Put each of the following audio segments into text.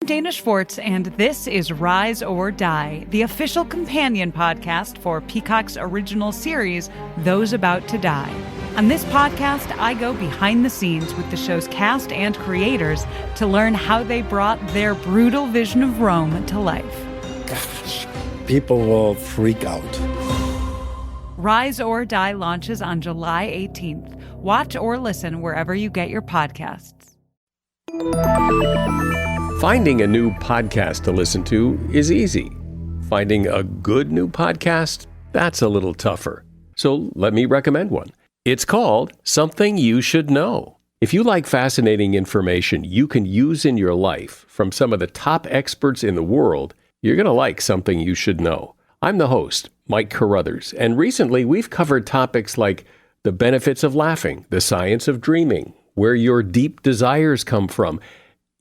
Dana Schwartz, and this is Rise or Die, the official companion podcast for Peacock's original series, Those About to Die. On this podcast, I go behind the scenes with the show's cast and creators to learn how they brought their brutal vision of Rome to life. Gosh, people will freak out. Rise or Die launches on July 18th. Watch or listen wherever you get your podcasts. Finding a new podcast to listen to is easy. Finding a good new podcast, that's a little tougher. So let me recommend one. It's called Something You Should Know. If you like fascinating information you can use in your life from some of the top experts in the world, you're going to like Something You Should Know. I'm the host, Mike Carruthers, and recently we've covered topics like the benefits of laughing, the science of dreaming, where your deep desires come from,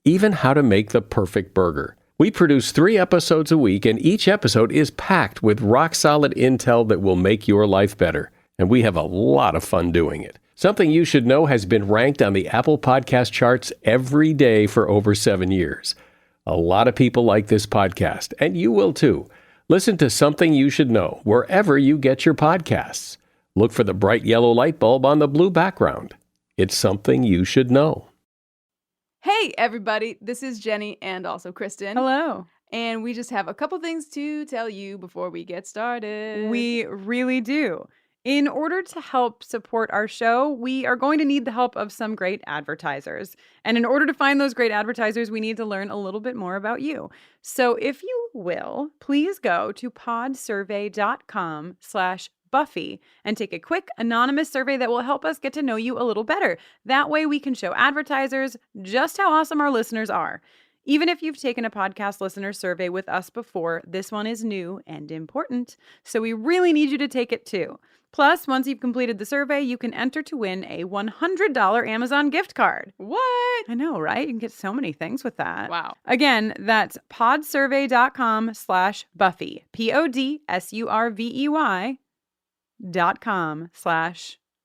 even how to make the perfect burger. We produce 3 episodes a week, and each episode is packed with rock-solid intel that will make your life better. And we have a lot of fun doing it. Something You Should Know has been ranked on the Apple Podcast charts every day for over 7 years. A lot of people like this podcast, and you will too. Listen to Something You Should Know wherever you get your podcasts. Look for the bright yellow light bulb on the blue background. It's Something You Should Know. Hey, everybody. This is Jenny and also Kristine. Hello. And we just have a couple things to tell you before we get started. We really do. In order to help support our show, we are going to need the help of some great advertisers. And in order to find those great advertisers, we need to learn a little bit more about you. So if you will, please go to podsurvey.com/Buffy and take a quick anonymous survey that will help us get to know you a little better. That way we can show advertisers just how awesome our listeners are. Even if you've taken a podcast listener survey with us before, this one is new and important, so we really need you to take it too. Plus, once you've completed the survey, you can enter to win a $100 Amazon gift card. What? I know, right? You can get so many things with that. Wow. Again, that's podsurvey.com/Buffy, podsurvey.com/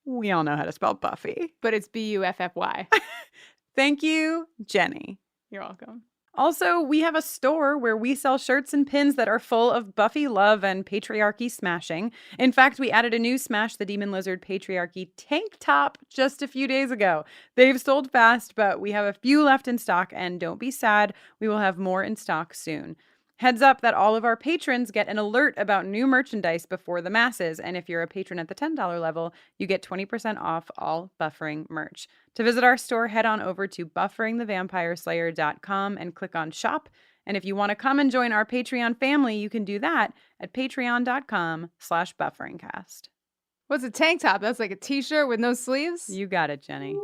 we all know how to spell Buffy. But it's Buffy. Thank you, Jenny. You're welcome. Also, we have a store where we sell shirts and pins that are full of Buffy love and patriarchy smashing. In fact, we added a new Smash the Demon Lizard Patriarchy tank top just a few days ago. They've sold fast, but we have a few left in stock, and don't be sad, we will have more in stock soon. Heads up that all of our patrons get an alert about new merchandise before the masses, and if you're a patron at the $10 level, you get 20% off all Buffering merch. To visit our store, head on over to bufferingthevampireslayer.com and click on Shop. And if you want to come and join our Patreon family, you can do that at patreon.com/bufferingcast. What's a tank top? That's like a t-shirt with no sleeves? You got it, Jenny.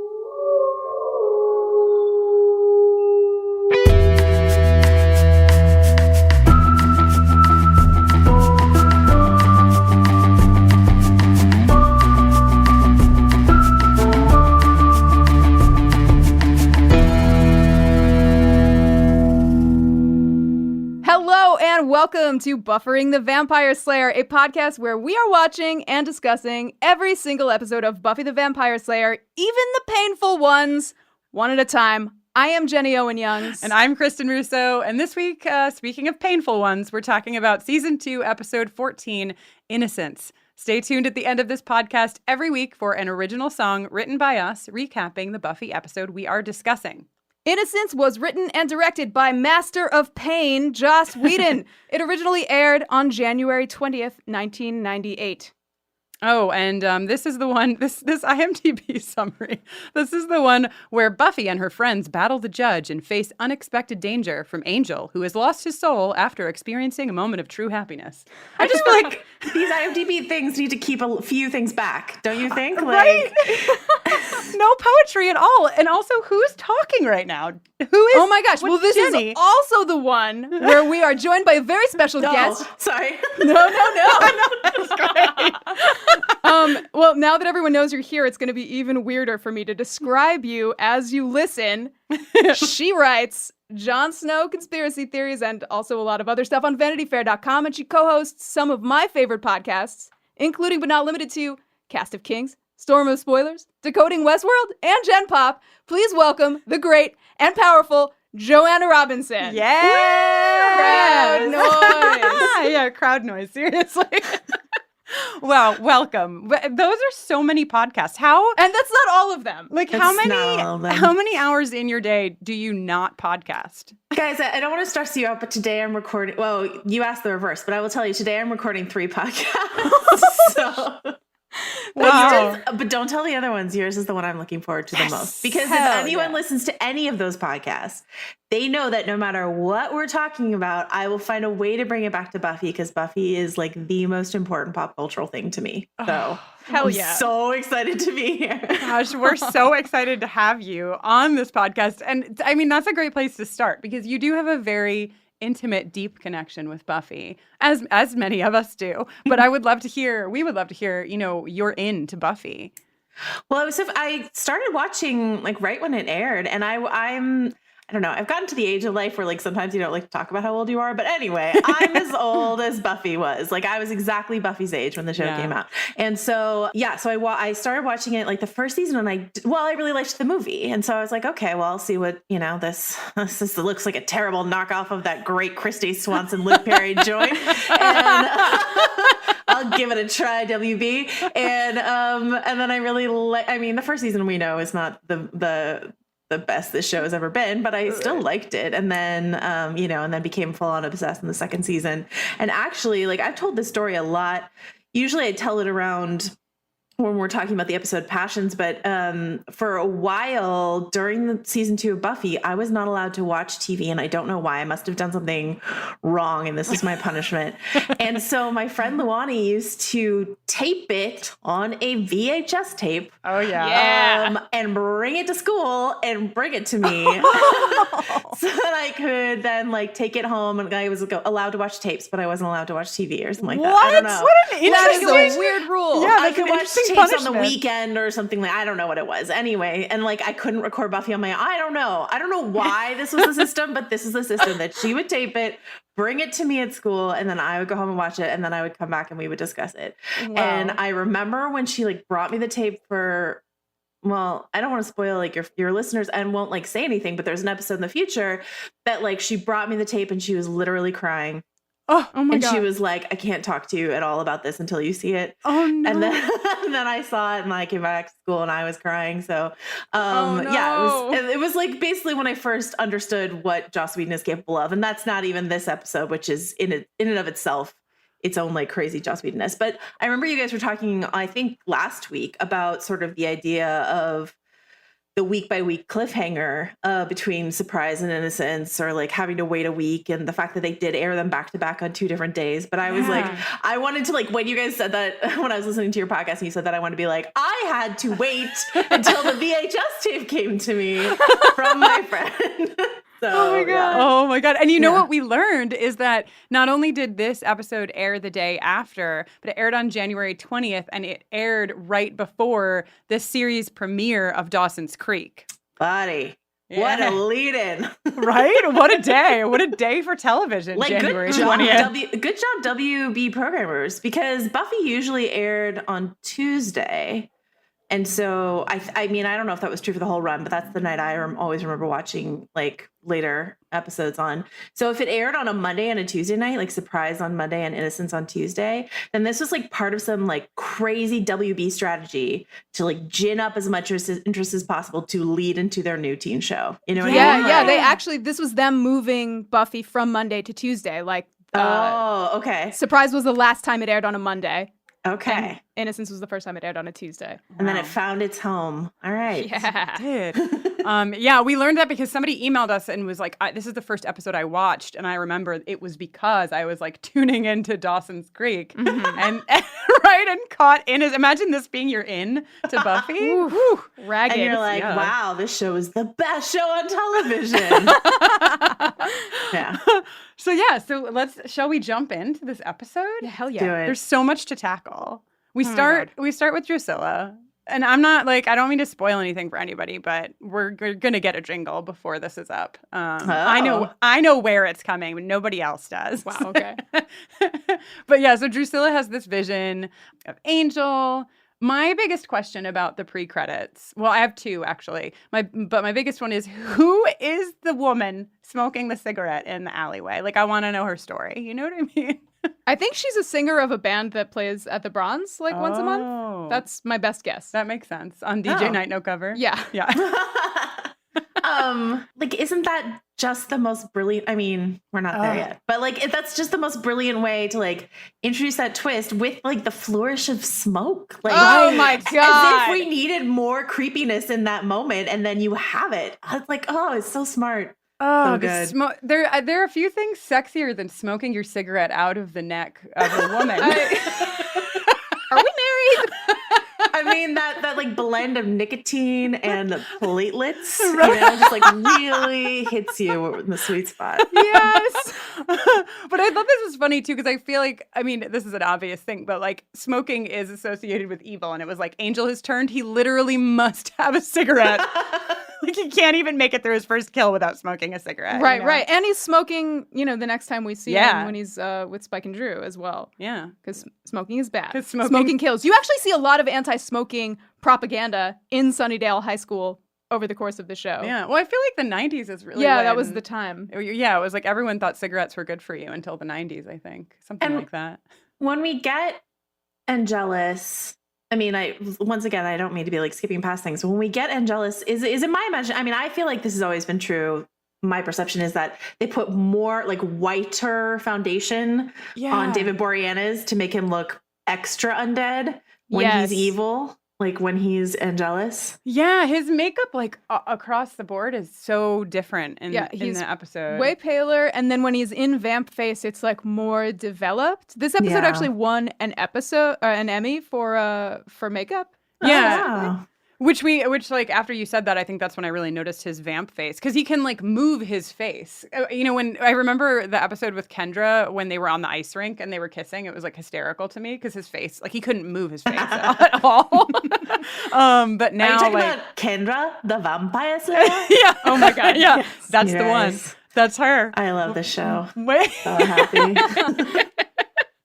And welcome to Buffering the Vampire Slayer, a podcast where we are watching and discussing every single episode of Buffy the Vampire Slayer, even the painful ones, one at a time. I am Jenny Owen Youngs. And I'm Kristen Russo. And this week, speaking of painful ones, we're talking about Season 2, Episode 14, Innocence. Stay tuned at the end of this podcast every week for an original song written by us, recapping the Buffy episode we are discussing. Innocence was written and directed by Master of Pain, Joss Whedon. It originally aired on January 20th, 1998. Oh, and this is the one, this IMDb summary. This is the one where Buffy and her friends battle the judge and face unexpected danger from Angel, who has lost his soul after experiencing a moment of true happiness. I just feel like these IMDb things need to keep a few things back, don't you think? Right? No poetry at all. And also, who's talking right now? Who is? Oh my gosh. Well, this Jenny? is also the one where we are joined by a very special guest. Sorry. No. That's great. Well, now that everyone knows you're here, it's going to be even weirder for me to describe you as you listen. She writes Jon Snow conspiracy theories and also a lot of other stuff on VanityFair.com, and she co-hosts some of my favorite podcasts, including but not limited to Cast of Kings, Storm of Spoilers, Decoding Westworld, and Gen Pop. Please welcome the great and powerful Joanna Robinson. Yeah. Crowd noise. Yeah, crowd noise. Seriously. Well, welcome. Those are so many podcasts. And that's not all of them. Like That's how not all of them. many hours in your day do you not podcast? Guys, I don't want to stress you out, but today I'm recording. Well, you asked the reverse, but I will tell you today I'm recording 3 podcasts. So. Wow. But don't tell the other ones. Yours is the one I'm looking forward to the most. Because if Hell anyone yeah. listens to any of those podcasts, they know that no matter what we're talking about, I will find a way to bring it back to Buffy because Buffy is like the most important pop cultural thing to me. So Hell I'm yeah. so excited to be here. Gosh, we're so excited to have you on this podcast. And I mean, that's a great place to start because you do have a very intimate, deep connection with Buffy, as many of us do. But we would love to hear, you're into Buffy. Well, I started watching like right when it aired, and I don't know. I've gotten to the age of life where like sometimes you don't like to talk about how old you are. But anyway, I'm as old as Buffy was. Like I was exactly Buffy's age when the show came out. And so, I started watching it like the first season and I really liked the movie. And so I was like, okay, well, I'll see what, this looks like a terrible knockoff of that great Christy Swanson, Luke Perry joint. And I'll give it a try, WB. And then I really the first season we know is not the best this show has ever been, but I still liked it. And then, and then became full on obsessed in the second season. And actually, like I've told this story a lot. Usually I tell it around when we're talking about the episode Passions, but for a while during the season 2 of Buffy, I was not allowed to watch TV, and I don't know why. I must have done something wrong, and this is my punishment. And so my friend Luani used to tape it on a VHS tape. Oh, yeah. And bring it to school and bring it to me so that I could then like take it home, and I was allowed to watch tapes, but I wasn't allowed to watch TV or something like that. I don't know. What an That interesting is a weird rule. Yeah, I that's could an watch interesting tapes on the punishment. weekend or something like I don't know what it was. Anyway, and like I couldn't record Buffy on my own. I don't know why this was the system, but this is the system that she would tape it, bring it to me at school, and then I would go home and watch it, and then I would come back and we would discuss it. Wow. And I remember when she like brought me the tape for, well, I don't want to spoil like your listeners and won't like say anything, but there's an episode in the future that like she brought me the tape and she was literally crying. Oh my And God. she was like, I can't talk to you at all about this until you see it. Oh, no. And then I saw it and I came back to school and I was crying. So, no. it was like basically when I first understood what Joss Whedon is capable of. And that's not even this episode, which is in and of itself its own like crazy Joss Whedon-ness. But I remember you guys were talking, I think last week, about sort of the idea of the week by week cliffhanger between Surprise and Innocence, or like having to wait a week, and the fact that they did air them back to back on 2 different days. But I was like, I wanted to like, when you guys said that, when I was listening to your podcast and you said that, I wanted to be like, I had to wait until the VHS tape came to me from my friend. So, Oh my God. yeah. Oh my God. And you know what we learned is that not only did this episode air the day after, but it aired on January 20th, and it aired right before the series premiere of Dawson's Creek. Buddy, what a lead-in. Right? What a day. What a day for television, Like, January good job, 20th. good job, WB programmers, because Buffy usually aired on Tuesday. And so, I mean, I don't know if that was true for the whole run, but that's the night I always remember watching like later episodes on. So if it aired on a Monday and a Tuesday night, like Surprise on Monday and Innocence on Tuesday, then this was like part of some like crazy WB strategy to like gin up as much interest as possible to lead into their new teen show. You know what I mean? Yeah. They actually, this was them moving Buffy from Monday to Tuesday. Like, Okay. Surprise was the last time it aired on a Monday. Okay. And Innocence was the first time it aired on a Tuesday. And then it found its home. All right. Yeah. Did. We learned that because somebody emailed us and was like, this is the first episode I watched. And I remember it was because I was like tuning into Dawson's Creek and caught in imagine this being your in to Buffy. Woo, ragged. And you're like, Yeah. wow, this show is the best show on television. Yeah. So shall we jump into this episode? Yeah, hell Do yeah. it. There's so much to tackle. We start with Drusilla. And I'm not like, I don't mean to spoil anything for anybody, but we're going to get a jingle before this is up. I know where it's coming, but nobody else does. Wow, okay. But yeah, so Drusilla has this vision of Angel, My biggest question about the pre-credits, well, I have two actually. But my biggest one is, who is the woman smoking the cigarette in the alleyway? Like, I want to know her story. You know what I mean? I think she's a singer of a band that plays at the Bronze like once a month. That's my best guess. That makes sense. On DJ Night No Cover. Yeah. Yeah. Like, isn't that just the most brilliant? I mean, we're not there yet, but like, that's just the most brilliant way to like introduce that twist with like the flourish of smoke. Like, oh my God. As if we needed more creepiness in that moment, and then you have it. It's like, oh, it's so smart. Oh, so good. There are a few things sexier than smoking your cigarette out of the neck of a woman. Are we married? I mean, that like blend of nicotine and platelets, you know, just like really hits you in the sweet spot. Yes. But I thought this was funny too, because I feel like, I mean, this is an obvious thing, but like smoking is associated with evil. And it was like, Angel has turned, he literally must have a cigarette. Like, he can't even make it through his first kill without smoking a cigarette. Right, you know? right. And he's smoking, you know, the next time we see him when he's with Spike and Drew as well. Yeah. Because smoking is bad. 'Cause Smoking kills. You actually see a lot of anti-smoking propaganda in Sunnydale High School over the course of the show. Yeah. Well, I feel like the 90s is really that was the time. Yeah, it was like everyone thought cigarettes were good for you until the 90s, I think. Something like that. When we get Angelus, I mean, once again, I don't mean to be like skipping past things. When we get Angelus, is in my imagination, I mean, I feel like this has always been true. My perception is that they put more like whiter foundation on David Boreanaz to make him look extra undead when he's evil, like when he's Angelus. Yeah, his makeup like across the board is so different in the episode. Way paler, and then when he's in vamp face, it's like more developed. This episode actually won an Emmy for makeup. Yeah. Oh, wow. Which like after you said that, I think that's when I really noticed his vamp face, because he can like move his face. You know, when I remember the episode with Kendra when they were on the ice rink and they were kissing, it was like hysterical to me because his face, like he couldn't move his face at all. But now, are you talking like, about Kendra, the vampire slayer? Yeah. Oh my God. Yeah. That's the one. That's her. I love this show. Wait. So happy.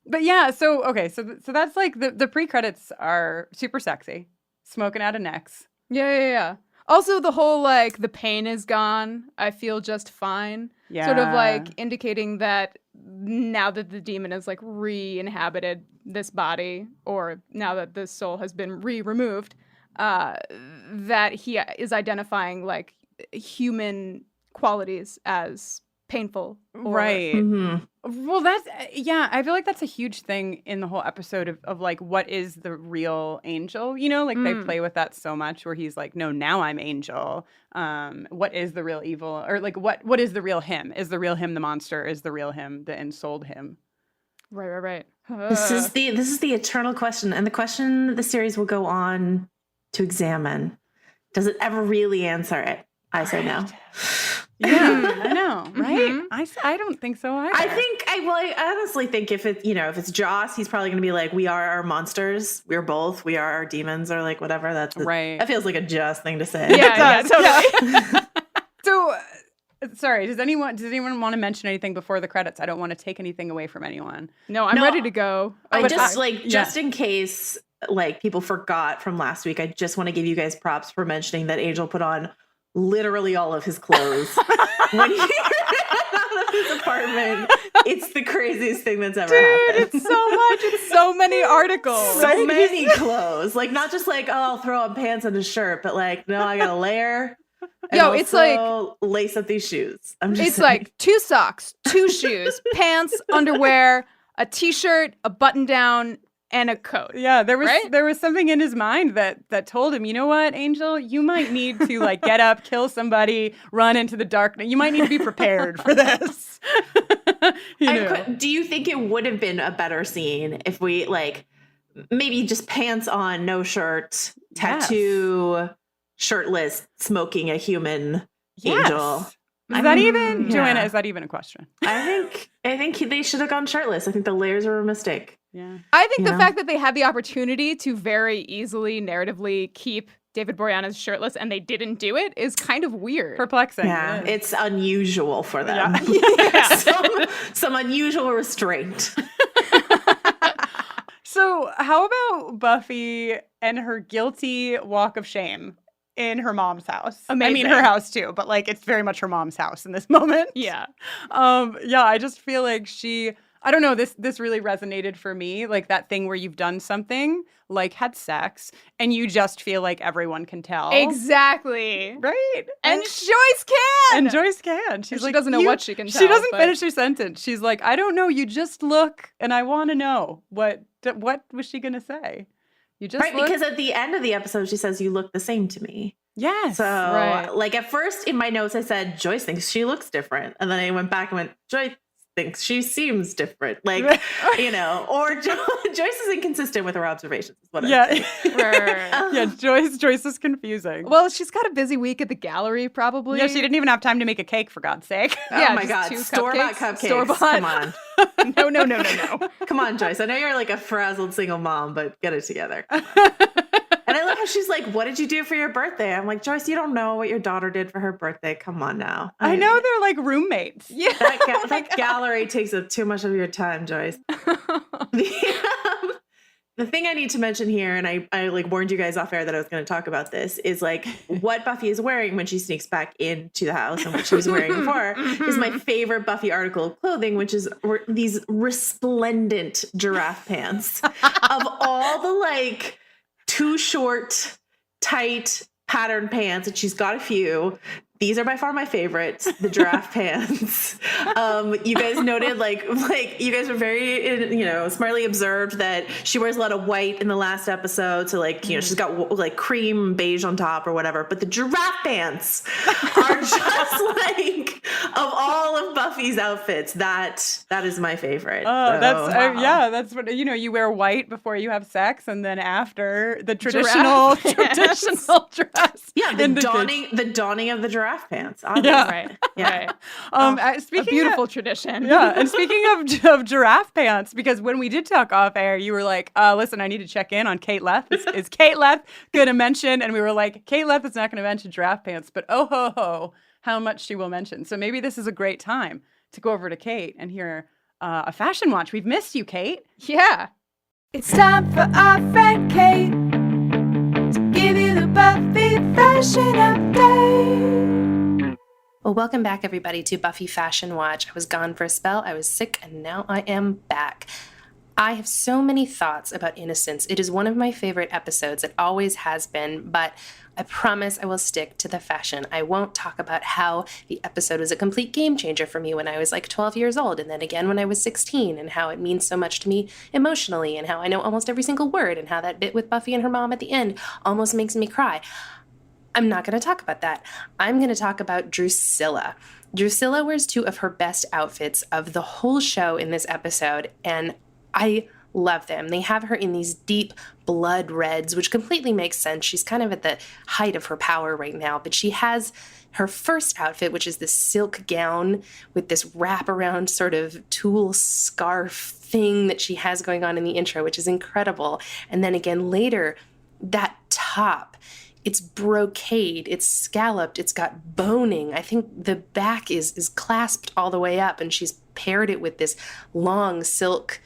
But yeah, so okay, so that's like the pre-credits are super sexy. Smoking out of necks. Yeah. Also, the whole, like, the pain is gone. I feel just fine. Yeah. Sort of, like, indicating that now that the demon has, like, re-inhabited this body, or now that the soul has been removed, that he is identifying, like, human qualities as painful. Right. Mm-hmm. Well, that's, I feel like that's a huge thing in the whole episode of like, what is the real Angel? You know, like they play with that so much where he's like, no, now I'm Angel. What is the real evil? Or like, what is the real him? Is the real him the monster? Is the real him the ensouled him? Right. This is the eternal question, and the question the series will go on to examine. Does it ever really answer it? I say no. Yeah, I know, right? I don't think so either. I honestly think if it's Joss, he's probably going to be like, we are our monsters. We're both. We are our demons, or like whatever. Right. That feels like a Joss thing to say. Yeah, totally. So, sorry, does anyone want to mention anything before the credits? I don't want to take anything away from anyone. No, I'm ready to go. Just in case like people forgot from last week, I just want to give you guys props for mentioning that Angel put on literally all of his clothes when he ran out of his apartment. It's the craziest thing that's ever happened. It's so much. It's so many articles. So many clothes. Like, not just like, oh, I'll throw on pants and a shirt, but like, no, I got a layer. Yo, it's like lace up these shoes. It's like 2 socks, 2 shoes, pants, underwear, a t-shirt, a button down, and a coat. Yeah, there was something in his mind that told him, you know what, Angel, you might need to like get up, kill somebody, run into the darkness. You might need to be prepared for this. Do you think it would have been a better scene if we like maybe just pants on, no shirt, tattoo, shirtless, smoking a human angel? Joanna, is that even a question? I think they should have gone shirtless. I think the layers were a mistake. Yeah. I think the fact that they had the opportunity to very easily narratively keep David Boreanaz shirtless and they didn't do it is kind of weird. Perplexing. Yeah, it's unusual for them. Yeah. Some unusual restraint. So how about Buffy and her guilty walk of shame in her mom's house? I mean, Amazing. her house too, but like it's very much her mom's house in this moment. Yeah. Yeah, I just feel like I don't know, this really resonated for me, like that thing where you've done something, like had sex, and you just feel like everyone can tell. Exactly. Right? And Joyce can. And Joyce can. She's She like, doesn't know what she can tell. She doesn't but- finish her sentence. She's like, I don't know. You just look, and I want to know what was she gonna say? You just Right, look. because at the end of the episode, she says, "You look the same to me." Yes. So, Right. like at first in my notes, I said Joyce thinks she looks different, and then I went back and went, Joyce thinks she seems different, like or Joyce is inconsistent with her observations. Is what Yeah. I'm saying. Yeah. Joyce is confusing. Well, she's got a busy week at the gallery, probably. Yeah, she didn't even have time to make a cake, for God's sake. Yeah, oh my just God, 2 store-bought cupcakes. Store-bought. Come on. No. Come on, Joyce. I know you're like a frazzled single mom, but get it together. And I love how she's like, "What did you do for your birthday?" I'm like, Joyce, you don't know what your daughter did for her birthday. Come on now. I know they're like roommates. Yeah. That gallery takes up too much of your time, Joyce. The thing I need to mention here, and I like warned you guys off air that I was going to talk about this, is like what Buffy is wearing when she sneaks back into the house and what she was wearing before is my favorite Buffy article of clothing, which is these resplendent giraffe pants. Of all the like too short, tight pattern pants, and she's got a few. These are by far my favorites, the giraffe pants. You guys noted, like you guys were very, smartly observed that she wears a lot of white in the last episode. So she's got like cream beige on top or whatever. But the giraffe pants are just like, of all of Buffy's outfits, that is my favorite. Oh, So, that's what, you wear white before you have sex, and then after the traditional dress. Yeah, the dawning of the giraffe pants. Obviously. Yeah. Right. Speaking a beautiful of, tradition. Yeah, and speaking of giraffe pants, because when we did talk off air, you were like, listen, I need to check in on Kate Leth. Is Kate Leth going to mention? And we were like, Kate Leth is not going to mention giraffe pants, but oh ho ho, how much she will mention. So maybe this is a great time to go over to Kate and hear a fashion watch. We've missed you, Kate. Yeah. It's time for our friend Kate to give you the Buffy fashion update. Well, welcome back, everybody, to Buffy Fashion Watch. I was gone for a spell, I was sick, and now I am back. I have so many thoughts about Innocence. It is one of my favorite episodes. It always has been, but I promise I will stick to the fashion. I won't talk about how the episode was a complete game changer for me when I was like 12 years old, and then again when I was 16, and how it means so much to me emotionally, and how I know almost every single word, and how that bit with Buffy and her mom at the end almost makes me cry. I'm not going to talk about that. I'm going to talk about Drusilla. Drusilla wears 2 of her best outfits of the whole show in this episode, and I love them. They have her in these deep blood reds, which completely makes sense. She's kind of at the height of her power right now, but she has her first outfit, which is this silk gown with this wraparound sort of tulle scarf thing that she has going on in the intro, which is incredible. And then again later, that top. It's brocade, it's scalloped, it's got boning. I think the back is clasped all the way up, and she's paired it with this long silk,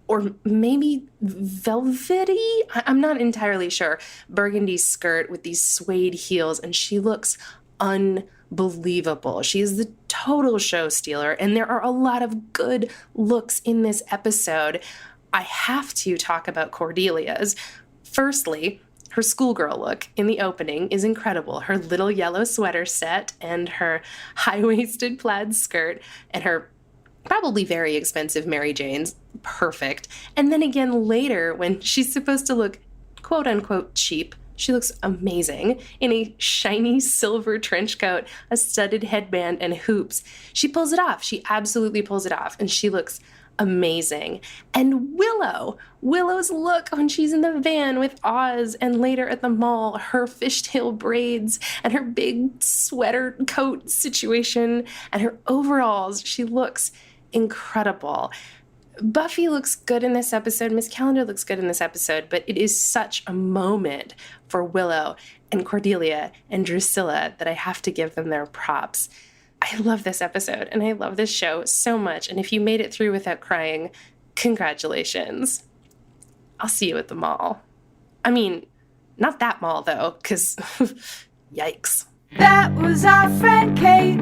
or maybe velvety? I'm not entirely sure. Burgundy skirt with these suede heels, and she looks unbelievable. She is the total show stealer, and there are a lot of good looks in this episode. I have to talk about Cordelia's. Firstly, her schoolgirl look in the opening is incredible. Her little yellow sweater set and her high-waisted plaid skirt and her probably very expensive Mary Jane's, perfect. And then again later when she's supposed to look quote-unquote cheap, she looks amazing in a shiny silver trench coat, a studded headband, and hoops. She pulls it off. She absolutely pulls it off, and she looks amazing. And Willow's look when she's in the van with Oz, and later at the mall, her fishtail braids and her big sweater coat situation and her overalls, she looks incredible. Buffy looks good in this episode. Miss Calendar looks good in this episode, but it is such a moment for Willow and Cordelia and Drusilla that I have to give them their props. I love this episode, and I love this show so much, and if you made it through without crying, congratulations. I'll see you at the mall. I mean, not that mall, though, because yikes. That was our friend Kate.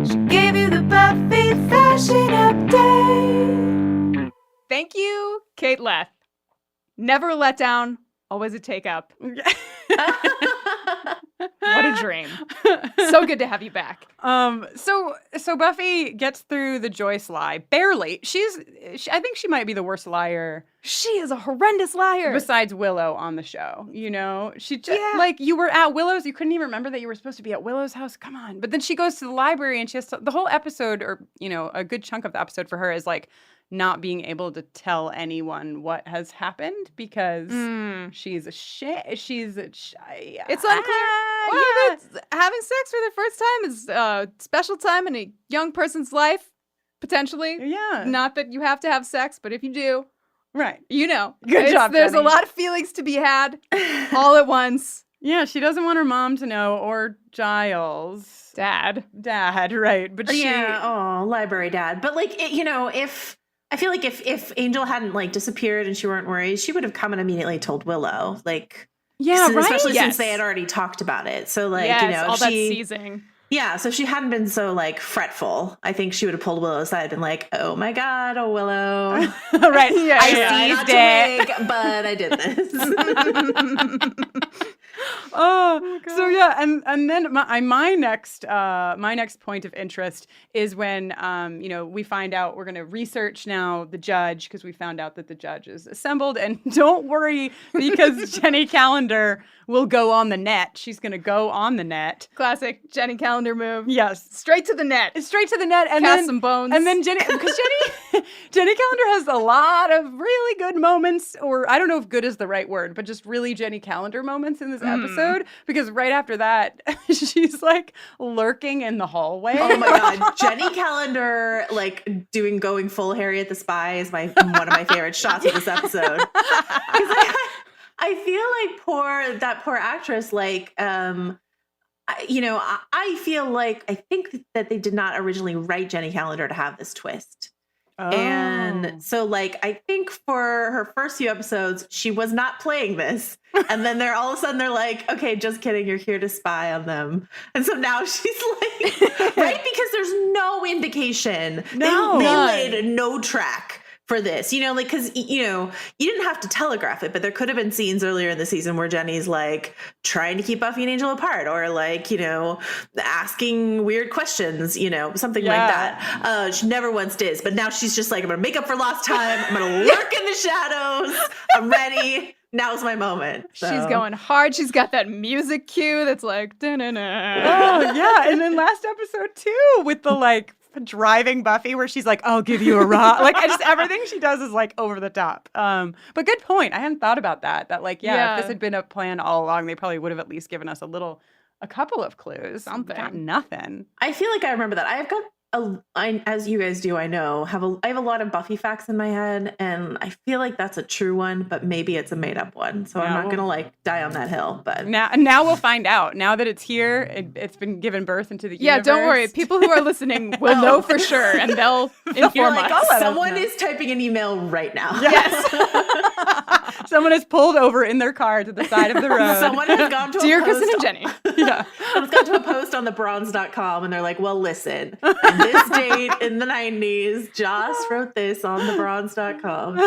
She gave you the Buffy fashion update. Thank you, Kate Leth. Never a letdown, always a take up. What a dream. So good to have you back. So Buffy gets through the Joyce lie barely. I think she might be the worst liar. She is a horrendous liar. Besides Willow on the show, you know, she just like, you were at Willow's, you couldn't even remember that you were supposed to be at Willow's house. Come on. But then she goes to the library and she has to, the whole episode, or you know, a good chunk of the episode for her is like not being able to tell anyone what has happened because she's a It's unclear. Having sex for the first time is a special time in a young person's life, potentially. Yeah. Not that you have to have sex, but if you do, right. You know. Good job, There's Jenny. a lot of feelings to be had all at once. Yeah, she doesn't want her mom to know, or Giles. Dad, right. But library dad. But like, I feel like if Angel hadn't like disappeared and she weren't worried, she would have come and immediately told Willow. Like, yeah, right. Especially since they had already talked about it. So like, all that seizing. Yeah, so if she hadn't been so like fretful, I think she would have pulled Willow aside and been like, "Oh my God, oh Willow, right? I seized it, but I did this." So yeah, and then my next point of interest is when we find out we're going to research now the judge, because we found out that the judge is assembled, and don't worry because Jenny Calendar will go on the net. She's going to go on the net. Classic Jenny Calendar move. Yes, straight to the net, and cast then some bones, and then Jenny Calendar has a lot of really good moments, or I don't know if good is the right word, but just really Jenny Calendar moments in this episode, because right after that, she's like lurking in the hallway. Oh my God. Jenny Calendar, like going full Harriet the Spy is one of my favorite shots of this episode. I feel like that poor actress, like, I feel like, I think that they did not originally write Jenny Calendar to have this twist. Oh. And so, like, I think for her first few episodes, she was not playing this. And then all of a sudden they're like, okay, just kidding, you're here to spy on them. And so now she's like, right? Because there's no indication. No. They laid no track for this, because, you didn't have to telegraph it, but there could have been scenes earlier in the season where Jenny's like trying to keep Buffy and Angel apart, or like, asking weird questions, something like that. She never once did, but now she's just like, I'm going to make up for lost time. I'm going to lurk in the shadows. I'm ready. Now's my moment. So. She's going hard. She's got that music cue that's like, da-na-na. Oh, yeah. And then last episode too, with the like driving Buffy, where she's like, I'll give you a ride. Like, everything she does is like over the top. But good point. I hadn't thought about that. That like, if this had been a plan all along, they probably would have at least given us a couple of clues. Something. Got nothing. I feel like I remember that. I've got as you guys do, I know, I have a lot of Buffy facts in my head, and I feel like that's a true one, but maybe it's a made up one. So I'm not gonna like die on that hill. But now we'll find out. Now that it's here, it's been given birth into the universe. Yeah, don't worry. People who are listening will know for sure, and they'll inform us. Someone is typing an email right now. Yes. Someone is pulled over in their car to the side of the road. Someone has gone to Dear a post. Kristine and Jenny. Yeah. Someone's gone to a post on thebronze.com, and they're like, well, listen, on this date in the 90s, Joss wrote this on thebronze.com.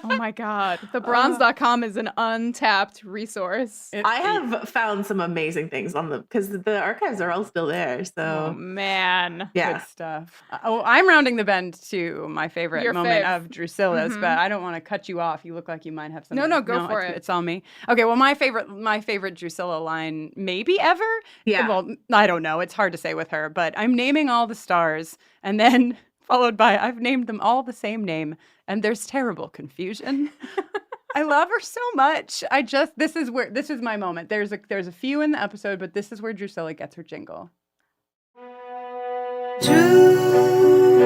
Oh my God. Thebronze.com is an untapped resource. I have found some amazing things because the archives are all still there. So, oh man. Yeah. Good stuff. I'm rounding the bend to my favorite Your moment fave. of Drusilla's, but I don't want to cut you off. You look like you might have something. No, go for it. It's all me. Okay, well, my favorite Drusilla line maybe ever. Yeah. Well, I don't know. It's hard to say with her, but I'm naming all the stars, and then followed by I've named them all the same name, and there's terrible confusion. I love her so much. This is my moment. There's a few in the episode, but this is where Drusilla gets her jingle. Drusilla,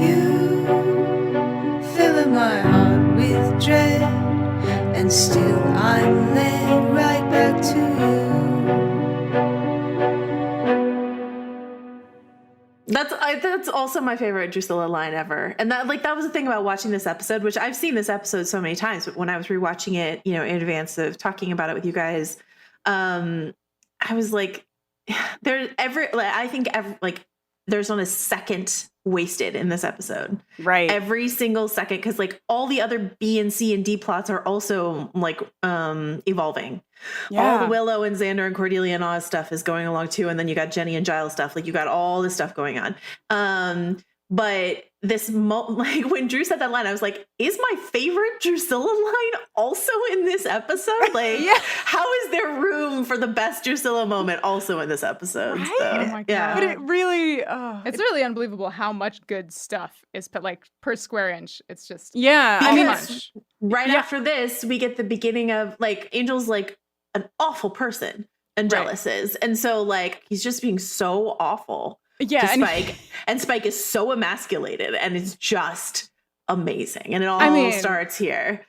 you fill my heart with dread, and still I'm led right back to you. That's That's also my favorite Drusilla line ever. And that was the thing about watching this episode, which I've seen this episode so many times, but when I was rewatching it, in advance of talking about it with you guys, I was like, there's not a second wasted in this episode. Right. Every single second, because like all the other B and C and D plots are also like evolving. Yeah. All the Willow and Xander and Cordelia and Oz stuff is going along too, and then you got Jenny and Giles stuff. Like you got all this stuff going on. But this when Drew said that line, I was like, is my favorite Drusilla line also in this episode? Like, how is there room for the best Drusilla moment also in this episode? Right? So, Oh my God. yeah. But it really, It's really unbelievable how much good stuff is put like per square inch. It's just yeah. too Because much. right after this, we get the beginning of like Angel's like an awful person and jealous is. And so like he's just being so awful. Yeah, to and Spike, and Spike is so emasculated, and it's just amazing, and it all starts here.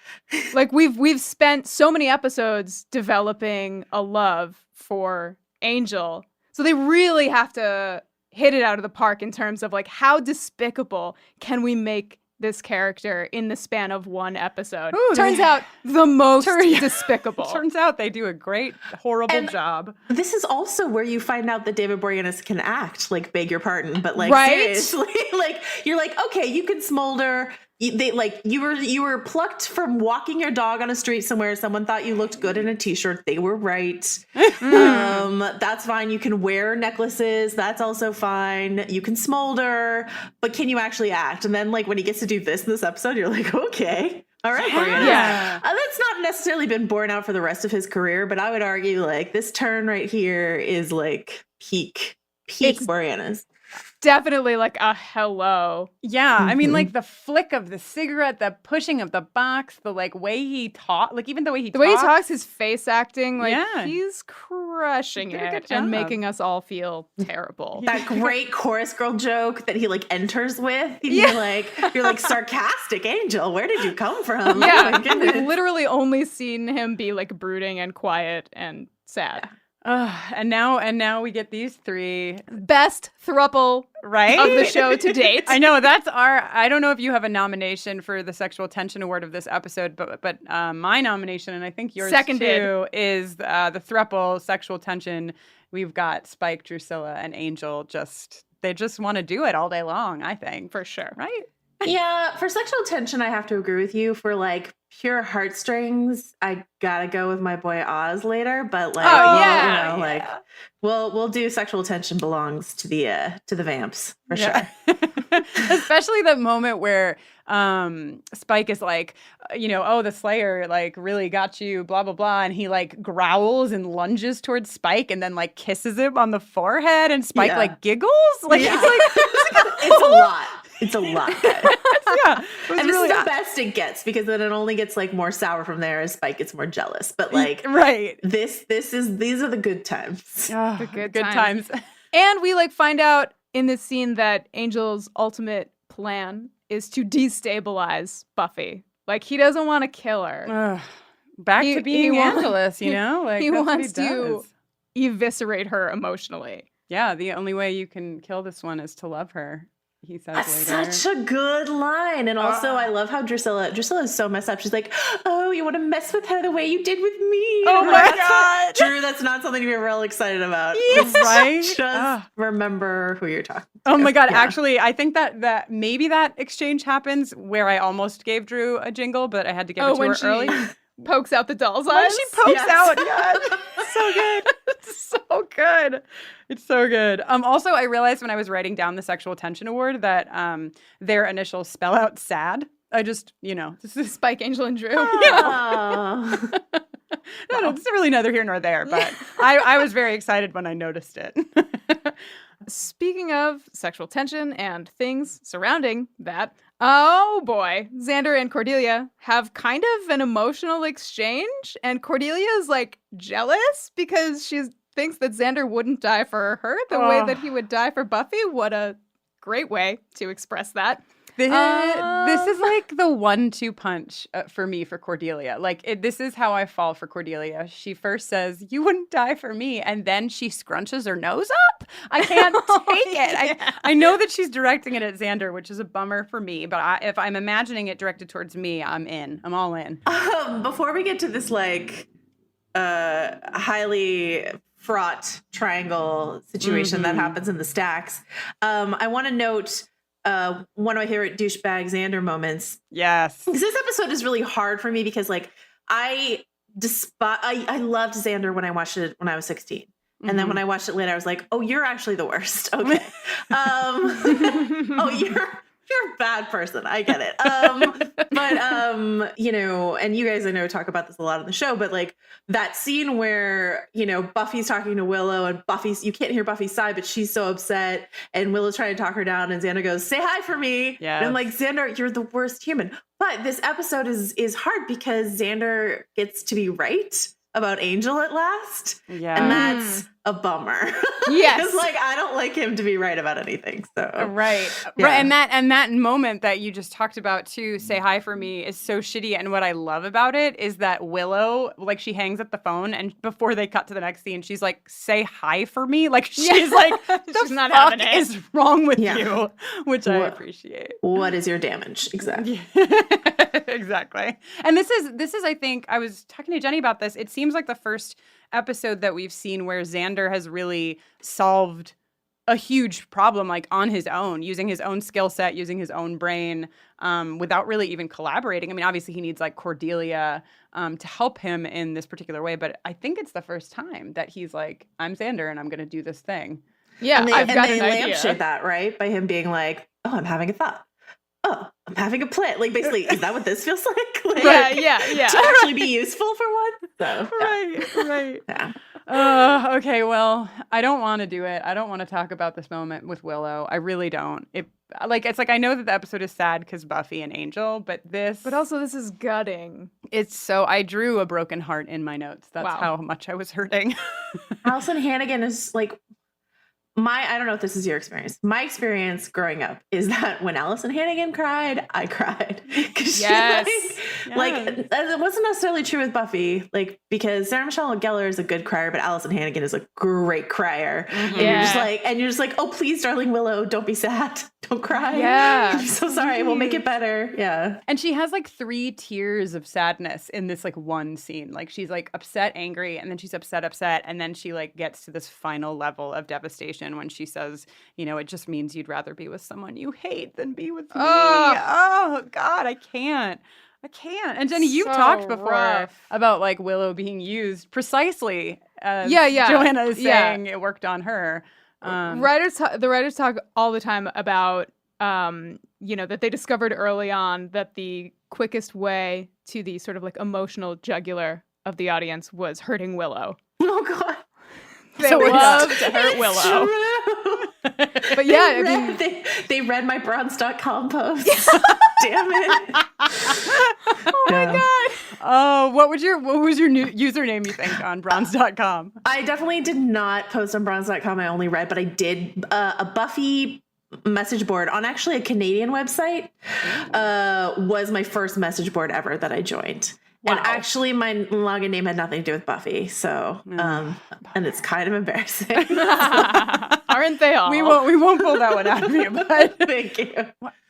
Like we've spent so many episodes developing a love for Angel, so they really have to hit it out of the park in terms of like how despicable can we make this character in the span of one episode. Ooh, Turns out the most despicable. Turns out they do a great, horrible job. This is also where you find out that David Boreanaz can act. Like, beg your pardon, but like seriously, like you're like, okay, you can smolder. You were plucked from walking your dog on a street somewhere. Someone thought you looked good in a t-shirt. They were right. That's fine. You can wear necklaces. That's also fine. You can smolder, but can you actually act? And then like when he gets to do this in this episode, you're like, okay. All right, Boreanaz. Yeah. That's not necessarily been borne out for the rest of his career, but I would argue like this turn right here is like peak Boreanaz. Definitely like a hello. Yeah, I mean, like the flick of the cigarette, the pushing of the box, the like way he talks, like even the way he talks, his face acting, like Yeah. he's crushing He did a good it and job. making us all feel terrible. That great chorus girl joke that he like enters with. You're like sarcastic Angel. Where did you come from? Oh Yeah, my goodness. we've literally only seen him be like brooding and quiet and sad. and now we get these three, Best throuple right? of the show to date. I know I don't know if you have a nomination for the sexual tension award of this episode, but my nomination, and I think yours Seconded. too, is the throuple sexual tension. We've got Spike, Drusilla, and Angel. They just want to do it all day long, I think. For sure. Right? Yeah, for sexual tension, I have to agree with you. For like pure heartstrings, I gotta go with my boy Oz later. But like, like we'll do sexual tension belongs to the vamps for sure. Especially the moment where Spike is like, the Slayer like really got you, blah blah blah, and he like growls and lunges towards Spike and then like kisses him on the forehead, and Spike like giggles. Like it's like it's a lot. It's a lot. yeah. And this is the best it gets, because then it only gets like more sour from there as Spike gets more jealous. But like these are the good times. The good times. And we like find out in this scene that Angel's ultimate plan is to destabilize Buffy. Like he doesn't want to kill her. Back to being Angelus, He that's what wants to does. eviscerate her emotionally. Yeah, the only way you can kill this one is to love her. He says That's later. such a good line. And also I love how Drusilla is so messed up. She's like, oh, you want to mess with her the way you did with me. Oh And my like, God. Drew, that's not something to be real excited about. Yes. Right? Just remember who you're talking to. Oh my God. Yeah. Actually, I think that maybe that exchange happens where I almost gave Drew a jingle, but I had to give it to her early. Pokes out the doll's eyes. When she pokes out. Yes. So good. It's so good. It's so good. Also, I realized when I was writing down the sexual tension award that their initials spell out sad. I just, this is Spike, Angel, and Drew. Oh. no, it's really neither here nor there, but I was very excited when I noticed it. Speaking of sexual tension and things surrounding that, oh boy, Xander and Cordelia have kind of an emotional exchange, and Cordelia is like jealous because she thinks that Xander wouldn't die for her the way that he would die for Buffy. What a great way to express that. This is like the 1-2 punch for me for Cordelia. Like, this is how I fall for Cordelia. She first says, "You wouldn't die for me," and then she scrunches her nose up. I can't take it. I know that she's directing it at Xander, which is a bummer for me, but if I'm imagining it directed towards me, I'm in. I'm all in. Before we get to this, like, highly fraught triangle situation that happens in the stacks, I want to note one of my favorite douchebag Xander moments. Yes. Because this episode is really hard for me because, like, I loved Xander when I watched it when I was 16. And then when I watched it later, I was like, oh, you're actually the worst. Okay. Oh, you're a bad person. I get it. But you know, and you guys I know talk about this a lot on the show, but like that scene where, you know, Buffy's talking to Willow and you can't hear Buffy's side, but she's so upset and Willow's trying to talk her down and Xander goes, "Say hi for me." Yes. And I'm like, Xander, you're the worst human. But this episode is hard because Xander gets to be right about Angel at last. Yeah. And that's a bummer. Yes. Because like I don't like him to be right about anything. So Right. Yeah. Right. And that moment that you just talked about too, "Say hi for me," is so shitty. And what I love about it is that Willow, like, she hangs up the phone and before they cut to the next scene, she's like, "Say hi for me." Like, she's like, She's not fuck having it. is wrong with Yeah. you? Which I appreciate. what is your damage? Exactly. Exactly. And this is I think I was talking to Jenny about this. It seems like the first episode that we've seen where Xander has really solved a huge problem, like, on his own, using his own skill set, using his own brain, without really even collaborating. I mean, obviously he needs like Cordelia to help him in this particular way, but I think it's the first time that he's like, "I'm Xander and I'm going to do this thing." Yeah, And I've got they an idea. lampshade that, right? By him being like, "Oh, I'm having a thought. Oh, I'm having a plan." Like, basically, is that what this feels like? Like, Yeah. to actually be useful for once. So, yeah. Right. Yeah. Okay, well, I don't want to do it. I don't want to talk about this moment with Willow. I really don't. It's like I know that the episode is sad because Buffy and Angel, but also this is gutting. it's so, I drew a broken heart in my notes. That's Wow. how much I was hurting. Allison Hannigan is like I don't know if this is your experience. My experience growing up is that when Allison Hannigan cried, I cried. Yes. It wasn't necessarily true with Buffy, like, because Sarah Michelle Gellar is a good crier, but Allison Hannigan is a great crier. And you're just like, "Oh, please, darling Willow, don't be sad. Don't cry. Yeah. I'm so sorry. We'll make it better." Yeah. And she has like 3 tiers of sadness in this like one scene. Like, she's like upset, angry, and then she's upset, and then she like gets to this final level of devastation when she says, you know, "It just means you'd rather be with someone you hate than be with me." Oh God, I can't. And Jenny, you've So talked before rough. about like Willow being used precisely as Yeah. Joanna is Yeah. saying it worked on her. The writers talk all the time about you know, that they discovered early on that the quickest way to the sort of like emotional jugular of the audience was hurting Willow. Oh, God. They So love it's to hurt Willow. True. But yeah, I mean, they read my bronze.com post. Damn it. oh my God. Oh, what was your new username, you think, on bronze.com? I definitely did not post on bronze.com. I only read, but I did a Buffy message board on actually a Canadian website was my first message board ever that I joined. Wow. And actually my login name had nothing to do with Buffy. So, and it's kind of embarrassing. Aren't they all? We won't pull that one out of you, but Thank you.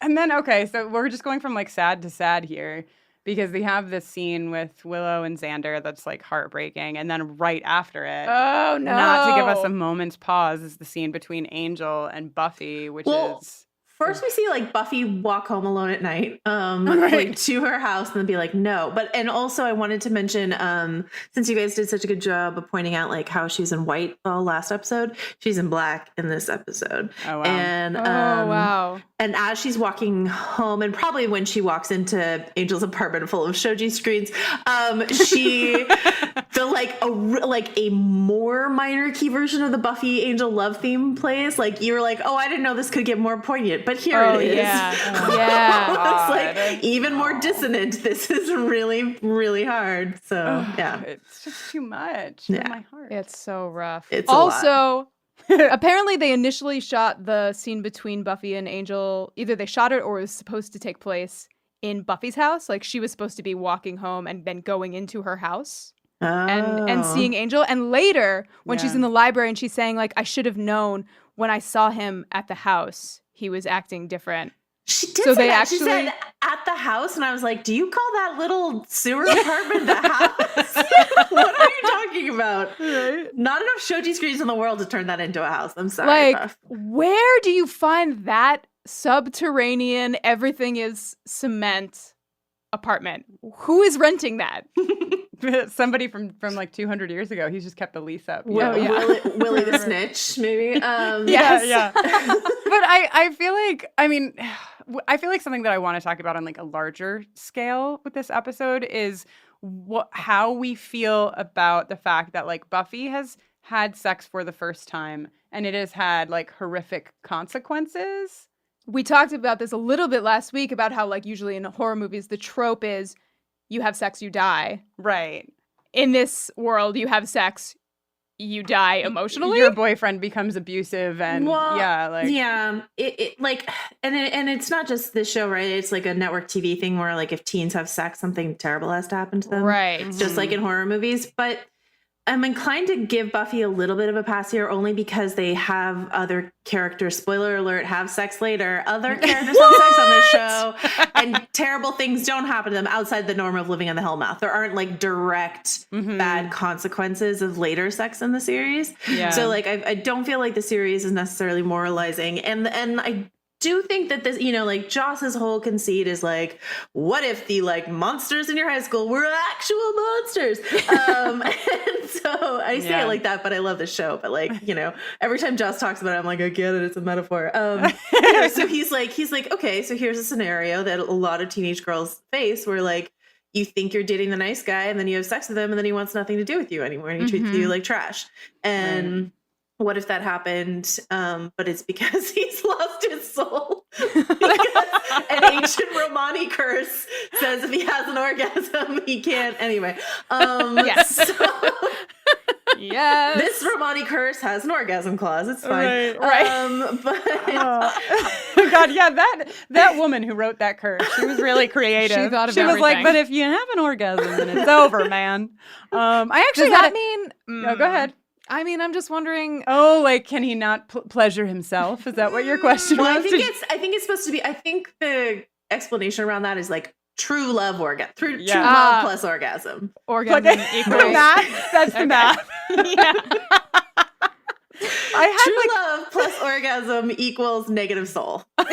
and then okay, so we're just going from like sad to sad here because we have this scene with Willow and Xander that's like heartbreaking, and then right after it, Oh no. not to give us a moment's pause, is the scene between Angel and Buffy, which is First, we see like Buffy walk home alone at night, like to her house, and then be like, "No." And also, I wanted to mention, since you guys did such a good job of pointing out like how she's in white last episode, she's in black in this episode. Oh, wow. And wow. And as she's walking home, and probably when she walks into Angel's apartment full of shoji screens, she a more minor key version of the Buffy Angel love theme plays. Like you were like, "Oh, I didn't know this could get more poignant." But here it is. Yeah. Yeah. It's like even more dissonant. This is really, really hard. So yeah, it's just too much Yeah. for my heart. It's so rough. It's a also, Apparently, they initially shot the scene between Buffy and Angel. Either they shot it or it was supposed to take place in Buffy's house. Like, she was supposed to be walking home and then going into her house and seeing Angel. And later, when she's in the library and she's saying, like, I should have known when I saw him at the house, he was acting different. She did say that. She said at the house, and I was like, do you call that little sewer apartment the house? What are you talking about? Right. Not enough shoji screens in the world to turn that into a house. I'm sorry. Like, where do you find that subterranean, everything is cement apartment? Who is renting that? Somebody from like 200 years ago. He's just kept the lease up. Willie the Snitch, maybe. Yeah. But I feel like, I feel like something that I want to talk about on like a larger scale with this episode is how we feel about the fact that like Buffy has had sex for the first time and it has had like horrific consequences. We talked about this a little bit last week about how like usually in horror movies the trope is you have sex, you die. Right. In this world, you have sex, you die emotionally. Your boyfriend becomes abusive and it's not just this show, right? It's like a network TV thing where like if teens have sex, something terrible has to happen to them. Right. Just like in horror movies. But I'm inclined to give Buffy a little bit of a pass here only because they have other characters, spoiler alert, have sex later. Other characters have sex on this show and terrible things don't happen to them outside the norm of living in the Hellmouth. There aren't like direct bad consequences of later sex in the series. Yeah. So like I don't feel like the series is necessarily moralizing. And I do think that this, like Joss's whole conceit is like, what if the like monsters in your high school were actual monsters? And so I say it like that, but I love the show. But like, every time Joss talks about it, I'm like, I get it. It's a metaphor. So he's like, okay, so here's a scenario that a lot of teenage girls face where like, you think you're dating the nice guy and then you have sex with him and then he wants nothing to do with you anymore and he treats you like trash. And what if that happened? But it's because he's lost his soul. Because an ancient Romani curse says if he has an orgasm, he can't. Anyway. Yes. Yes. This Romani curse has an orgasm clause. It's fine. Right. God, yeah, that woman who wrote that curse, she was really creative. She thought of She was everything. like, but if you have an orgasm, then it's over, man. I actually Does that mean? No, go ahead. I mean, I'm just wondering. Oh, like, can he not pleasure himself? Is that what your question was? I think it's supposed to be. I think the explanation around that is like true love orgasm, true love plus orgasm. Orgasm equals math. That's the math. Yeah. I had true love plus orgasm equals negative soul. So.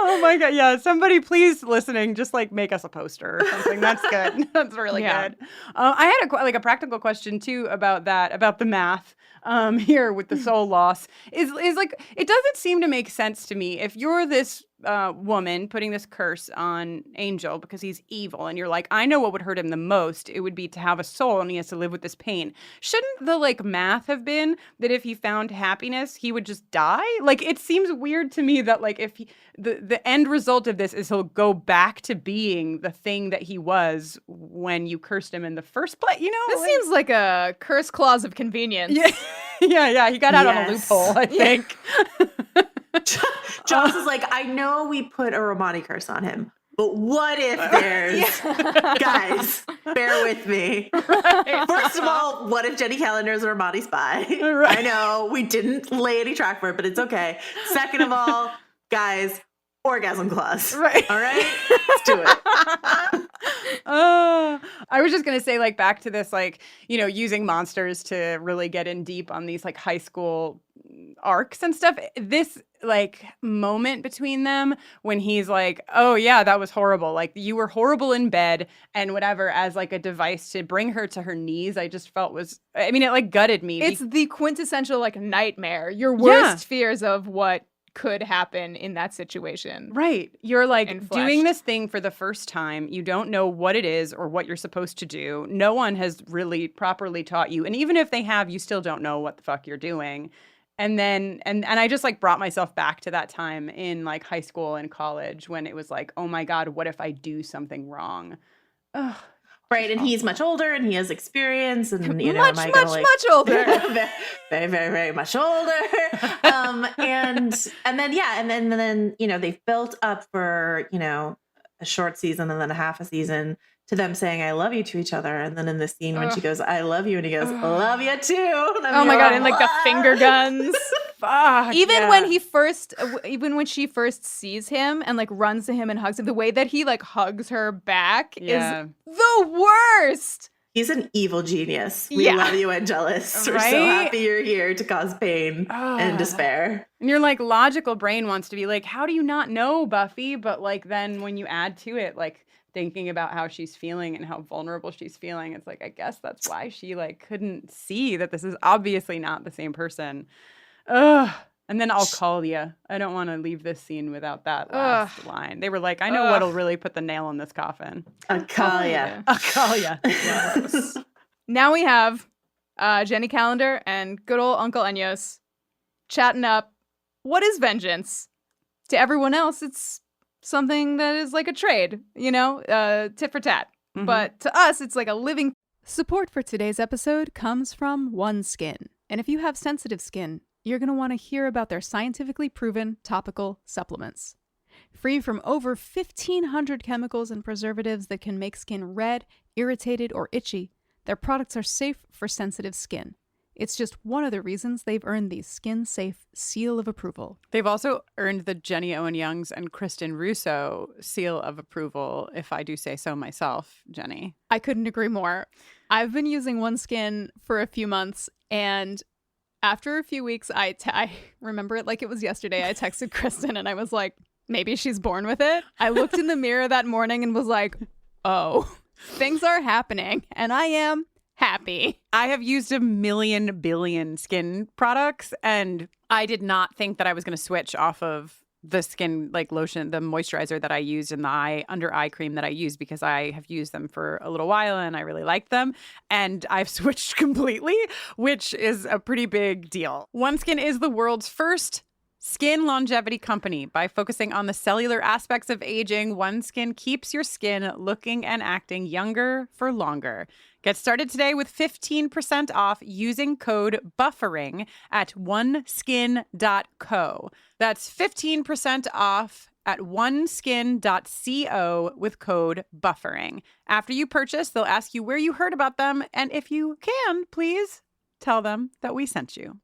Oh my god. Yeah. Somebody please listening, just like make us a poster or something. That's good. That's really good. I had a practical question too about that, about the math here with the soul loss is like, it doesn't seem to make sense to me. If you're this woman putting this curse on Angel because he's evil and you're like, I know what would hurt him the most. It would be to have a soul and he has to live with this pain. Shouldn't the like math have been that if he found happiness, he would just die? Like, it seems weird to me that like if the end result of this is he'll go back to being the thing that he was when you cursed him in the first place. This seems like a curse clause of convenience. Yeah. He got out on a loophole, I think. Joss is like, I know we put a Romani curse on him, but what if there's guys, bear with me. Right. First of all, what if Jenny Calendar is a Romani spy? Right. I know we didn't lay any track for it, but it's okay. Second of all, guys, orgasm clause. Right. All right? Let's do it. I was just going to say, like, back to this, like, using monsters to really get in deep on these, like, high school arcs and stuff. This, like, moment between them when he's like, oh, yeah, that was horrible. Like, you were horrible in bed and whatever, as, like, a device to bring her to her knees, I just felt it, like, gutted me. It's the quintessential, like, nightmare. Your worst fears of what could happen in that situation. Right. You're like doing this thing for the first time. You don't know what it is or what you're supposed to do. No one has really properly taught you. And even if they have, you still don't know what the fuck you're doing. And then, and I just like brought myself back to that time in like high school and college when it was like, oh my God, what if I do something wrong? Ugh. Right, and he's much older, and he has experience, and you know, much, am I gonna, much, like, much older. very, very, very much older. And then you know, they've built up for, you know, a short season and then a half a season to them saying "I love you" to each other, and then in the scene when she goes "I love you" and he goes "Love you too." And Oh my god! And like the finger guns. Fuck, Even when she first sees him and like runs to him and hugs him, the way that he like hugs her back is the worst. He's an evil genius. We love you and jealous. We're so happy you're here to cause pain and despair. And your like logical brain wants to be like, how do you not know, Buffy? But like then when you add to it, like thinking about how she's feeling and how vulnerable she's feeling, it's like, I guess that's why she like couldn't see that this is obviously not the same person. Ugh. And then I'll call you. I don't want to leave this scene without that last line. They were like, I know what'll really put the nail in this coffin. I'll call ya. I'll call ya. Yes. Now we have Jenny Calendar and good old Uncle Enyos chatting up. What is vengeance? To everyone else, it's something that is like a trade, you know, tit for tat. Mm-hmm. But to us, it's like a living. Support for today's episode comes from OneSkin. And if you have sensitive skin, you're going to want to hear about their scientifically proven topical supplements. Free from over 1,500 chemicals and preservatives that can make skin red, irritated, or itchy, their products are safe for sensitive skin. It's just one of the reasons they've earned the Skin Safe seal of approval. They've also earned the Jenny Owen Youngs and Kristen Russo seal of approval, if I do say so myself, Jenny. I couldn't agree more. I've been using OneSkin for a few months, and after a few weeks, I remember it like it was yesterday. I texted Kristen and I was like, maybe she's born with it. I looked in the mirror that morning and was like, oh, things are happening, and I am happy. I have used a million billion skin products, and I did not think that I was going to switch off of the skin like lotion, the moisturizer that I used and the under eye cream that I use, because I have used them for a little while and I really like them. And I've switched completely, which is a pretty big deal. OneSkin is the world's first skin longevity company. By focusing on the cellular aspects of aging, OneSkin keeps your skin looking and acting younger for longer. Get started today with 15% off using code BUFFERING at oneskin.co. That's 15% off at oneskin.co with code BUFFERING. After you purchase, they'll ask you where you heard about them, and if you can, please tell them that we sent you.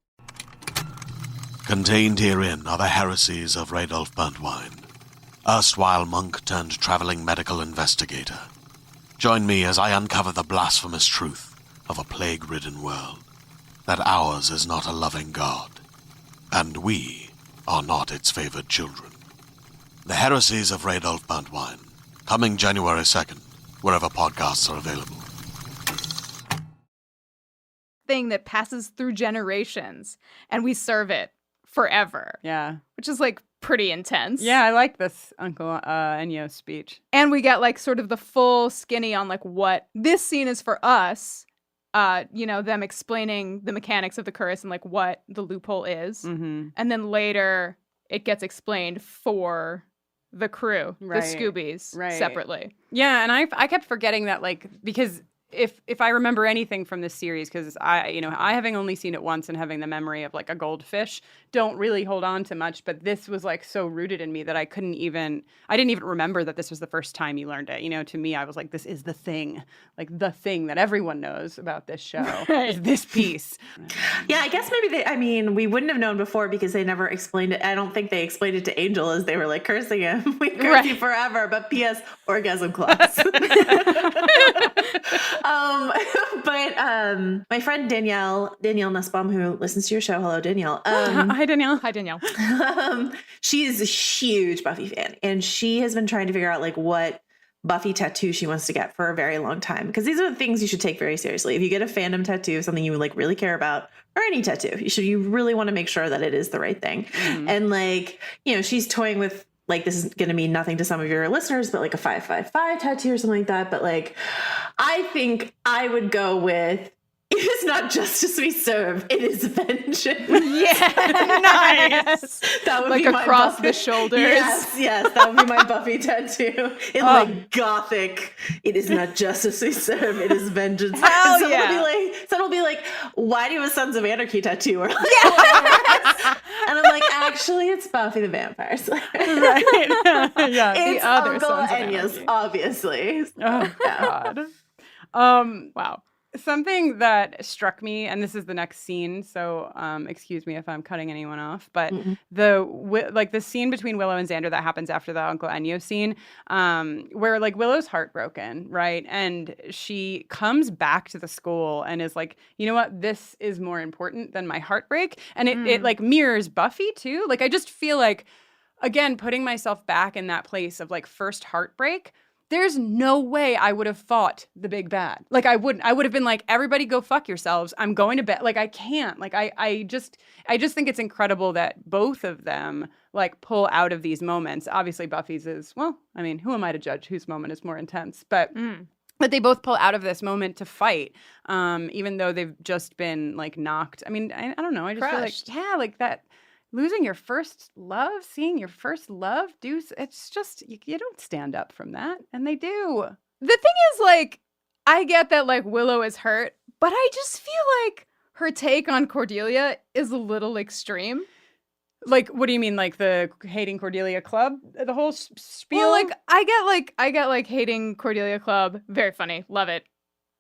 Contained herein are the heresies of Radolf Burntwine, erstwhile monk turned traveling medical investigator. Join me as I uncover the blasphemous truth of a plague-ridden world, that ours is not a loving God, and we are not its favored children. The heresies of Radolf Burntwine, coming January 2nd, wherever podcasts are available. Thing that passes through generations, and we serve it forever. Yeah. Which is like pretty intense. Yeah, I like this Uncle Ennio speech. And we get like sort of the full skinny on like what this scene is for us. You know, them explaining the mechanics of the curse and like what the loophole is. Mm-hmm. And then later it gets explained for the crew, the Scoobies, separately. Yeah, and I kept forgetting that, like, because if I remember anything from this series, because I having only seen it once and having the memory of like a goldfish, don't really hold on to much. But this was like so rooted in me that I didn't even remember that this was the first time you learned it. You know, to me, I was like, this is the thing that everyone knows about this show is this piece. Yeah, I guess maybe we wouldn't have known before because they never explained it. I don't think they explained it to Angel as they were like cursing him. We curse you forever, but P.S. orgasm clause. But my friend Danielle Nussbaum, who listens to your show, hello Danielle. Hi Danielle. Hi Danielle. She's a huge Buffy fan, and she has been trying to figure out like what Buffy tattoo she wants to get for a very long time, because these are the things you should take very seriously. If you get a fandom tattoo, something you like really care about, or any tattoo, you really want to make sure that it is the right thing. Mm-hmm. And like, you know, she's toying with, like, this is going to mean nothing to some of your listeners, but like a 555 tattoo or something like that. But like, I think I would go with is not justice we serve, it is vengeance. Nice. That would Like be my across Buffy. the shoulders. Yes, that would be my Buffy tattoo. In like gothic, it is not justice we serve, it is vengeance. Hell Someone yeah. will be like, why do you have a Sons of Anarchy tattoo? Or like, and I'm like, actually, it's Buffy the Vampire Slayer. Right. Yeah. It's the other Uncle Sons of Enya's, Anarchy. obviously. Oh God. Wow. Something that struck me, and this is the next scene, so excuse me if I'm cutting anyone off, but the scene between Willow and Xander that happens after the Uncle Enyo scene, where like Willow's heartbroken, right? And she comes back to the school and is like, you know what, this is more important than my heartbreak. And it like mirrors Buffy too. Like I just feel like, again, putting myself back in that place of like first heartbreak, there's no way I would have fought the big bad. Like I wouldn't. I would have been like, everybody go fuck yourselves. I'm going to bed. Like I can't. Like I just think it's incredible that both of them like pull out of these moments. Obviously Buffy's is, well, I mean, who am I to judge whose moment is more intense? But they both pull out of this moment to fight, even though they've just been like knocked. I mean, I don't know. I just Crushed. feel like, yeah, like that. Losing your first love, seeing your first love, it's just, you don't stand up from that. And they do. The thing is, like, I get that, like, Willow is hurt, but I just feel like her take on Cordelia is a little extreme. Like, what do you mean? Like the hating Cordelia club? The whole spiel? Well, like, I get hating Cordelia club. Very funny. Love it.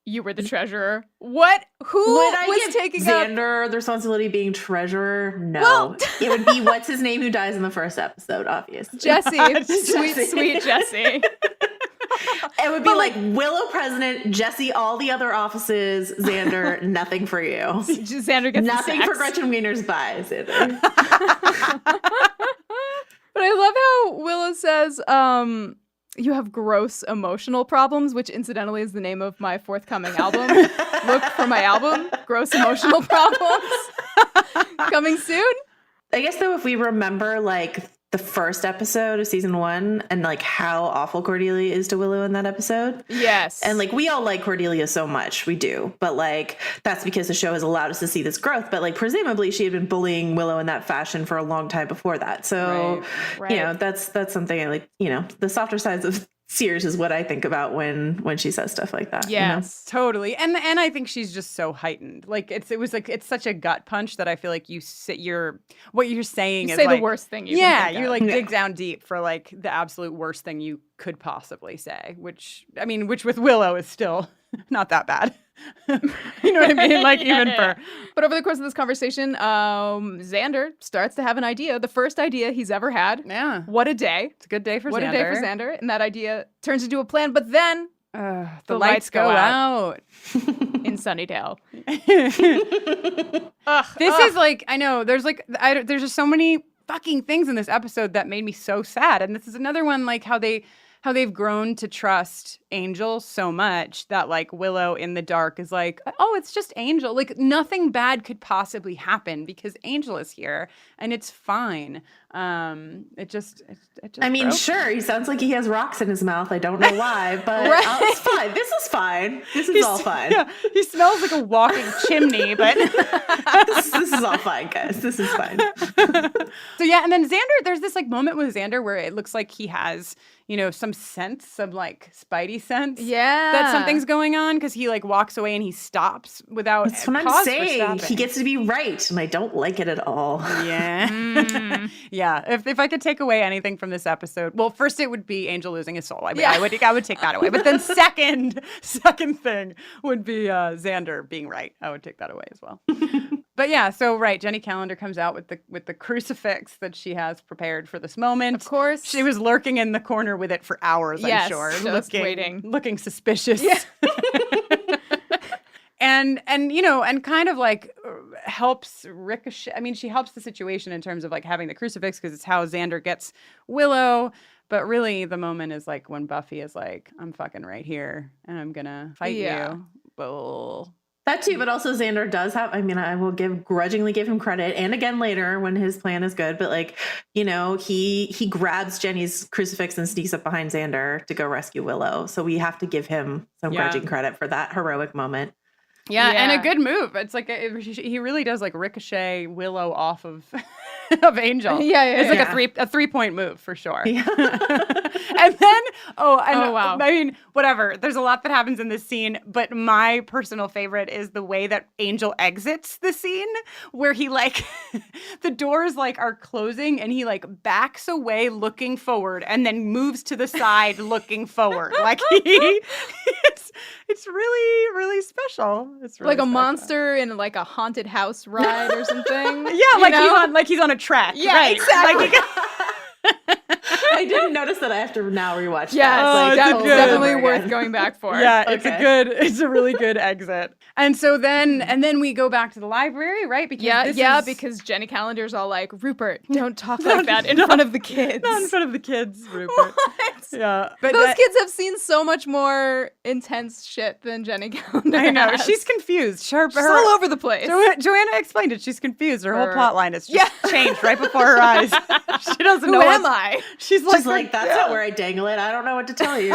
You were the treasurer. What? Who Would I was give taking up? Xander the responsibility of being treasurer? No. Well- It would be what's his name who dies in the first episode, obviously. Jesse. Jesse. Sweet Jesse. It would be like Willow president, Jesse all the other offices, Xander nothing for you. Xander gets Nothing the for sex. Gretchen Wiener's bye, Xander. But I love how Willow says, you have gross emotional problems, which incidentally is the name of my forthcoming album. Look for my album, Gross Emotional Problems. Coming soon. I guess though, if we remember like the first episode of season 1 and like how awful Cordelia is to Willow in that episode. Yes. And like we all like Cordelia so much, we do. But like that's because the show has allowed us to see this growth. But like presumably she had been bullying Willow in that fashion for a long time before that. So Right. you know, that's something I like, you know, the softer sides of Sears is what I think about when she says stuff like that. Yes. Totally. And I think she's just so heightened. Like it's such a gut punch that I feel like what you're saying You is say like, the worst thing you yeah, can think you of. like dig down deep for like the absolute worst thing you could possibly say, which with Willow is still not that bad. You know what I mean? Like even for But over the course of this conversation, Xander starts to have an idea. The first idea he's ever had. Yeah. What a day. It's a good day for What Xander. a day for Xander. And that idea turns into a plan. But then The The lights lights go go out. in Sunnydale. This is like, I know, there's there's just so many fucking things in this episode that made me so sad. And this is another one, like how they've grown to trust Angel so much that like Willow in the dark is like, oh, it's just Angel. Like nothing bad could possibly happen because Angel is here and it's fine. It just I mean, broke. sure, he sounds like he has rocks in his mouth. I don't know why, but it's fine. This is fine. This is all fine. Yeah, he smells like a walking chimney, but This is all fine, guys. This is fine. so yeah, and then Xander, there's this like moment with Xander where it looks like he has, you know, some sense, some like spidey sense. Yeah. That something's going on because he like walks away and he stops without That's what I'm cause for saying. stopping. He gets to be right, and I don't like it at all. Yeah. Yeah. If I could take away anything from this episode, well, first it would be Angel losing his soul. I would take that away. But then second thing would be Xander being right. I would take that away as well. But yeah, so right, Jenny Calendar comes out with the crucifix that she has prepared for this moment. Of course. She was lurking in the corner with it for hours, Yes, I'm sure. just waiting. Looking suspicious. Yeah. And you know, and kind of like helps Ricochet. I mean, she helps the situation in terms of like having the crucifix because it's how Xander gets Willow. But really, the moment is like when Buffy is like, "I'm fucking right here, and I'm gonna fight you." Well, That too, but also Xander does have, I mean, I will grudgingly give him credit, and again later when his plan is good, but like, you know, he grabs Jenny's crucifix and sneaks up behind Xander to go rescue Willow. So we have to give him some grudging credit for that heroic moment. Yeah, and Yeah. a good move. It's like he really does like ricochet Willow off of of Angel. Yeah, It's like yeah. a 3-point move for sure. Yeah. And then wow. I mean, whatever. There's a lot that happens in this scene, but my personal favorite is the way that Angel exits the scene, where he like the doors like are closing and he like backs away looking forward and then moves to the side looking forward. Like it's really, really special. It's really Like a special. monster in like a haunted house ride or something. Yeah, like know? he's on a track. Yeah, right. exactly. Like, I didn't notice that. I have to now rewatch Yeah, that. it's it's a like, good- definitely over worth again. going back for. yeah, Okay. it's a really good exit. And so then we go back to the library, right? Because Because Jenny Calendar's all like, Rupert, don't talk like that in front of the kids. not in front of the kids, Rupert. Yeah, but Those kids have seen so much more intense shit than Jenny Calendar. I know has. she's confused. She's all over the place. Joanna explained it. She's confused. Her whole Her- plot line has just changed right before her eyes. She doesn't Who know. am I? She's Just like, that's not where I dangle it. I don't know what to tell you.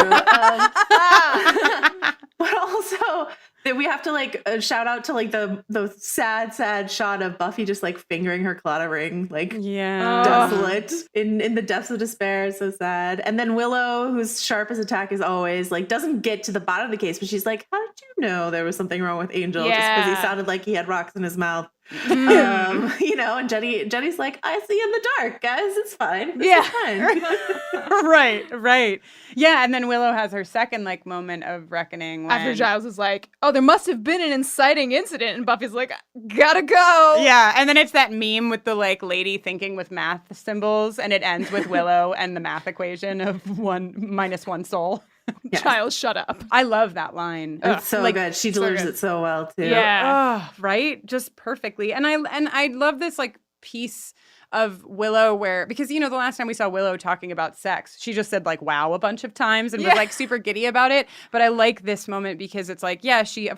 But also that we have to like shout out to like the sad shot of Buffy just like fingering her claddagh ring, like Yeah. desolate in the depths of despair. So sad. And then Willow, who's sharp as attack as always, like doesn't get to the bottom of the case, but she's like, how did you know there was something wrong with Angel? Just because he sounded like he had rocks in his mouth. And Jenny's like, I see in the dark, guys. It's fine. It's fine. Right. Yeah, and then Willow has her second like moment of reckoning when, After Giles is like, oh, there must have been an inciting incident. And Buffy's like, gotta go. Yeah, and then it's that meme with the like lady thinking with math symbols, and it ends with Willow and the math equation of 1 minus 1 soul. Yes. Giles, shut up. I love that line. It's so good. She delivers it so well too. Yeah. Oh, right? Just perfectly. And I love this like piece of Willow where, because the last time we saw Willow talking about sex, she just said like wow a bunch of times and was like super giddy about it. But I like this moment because it's like, yeah, she's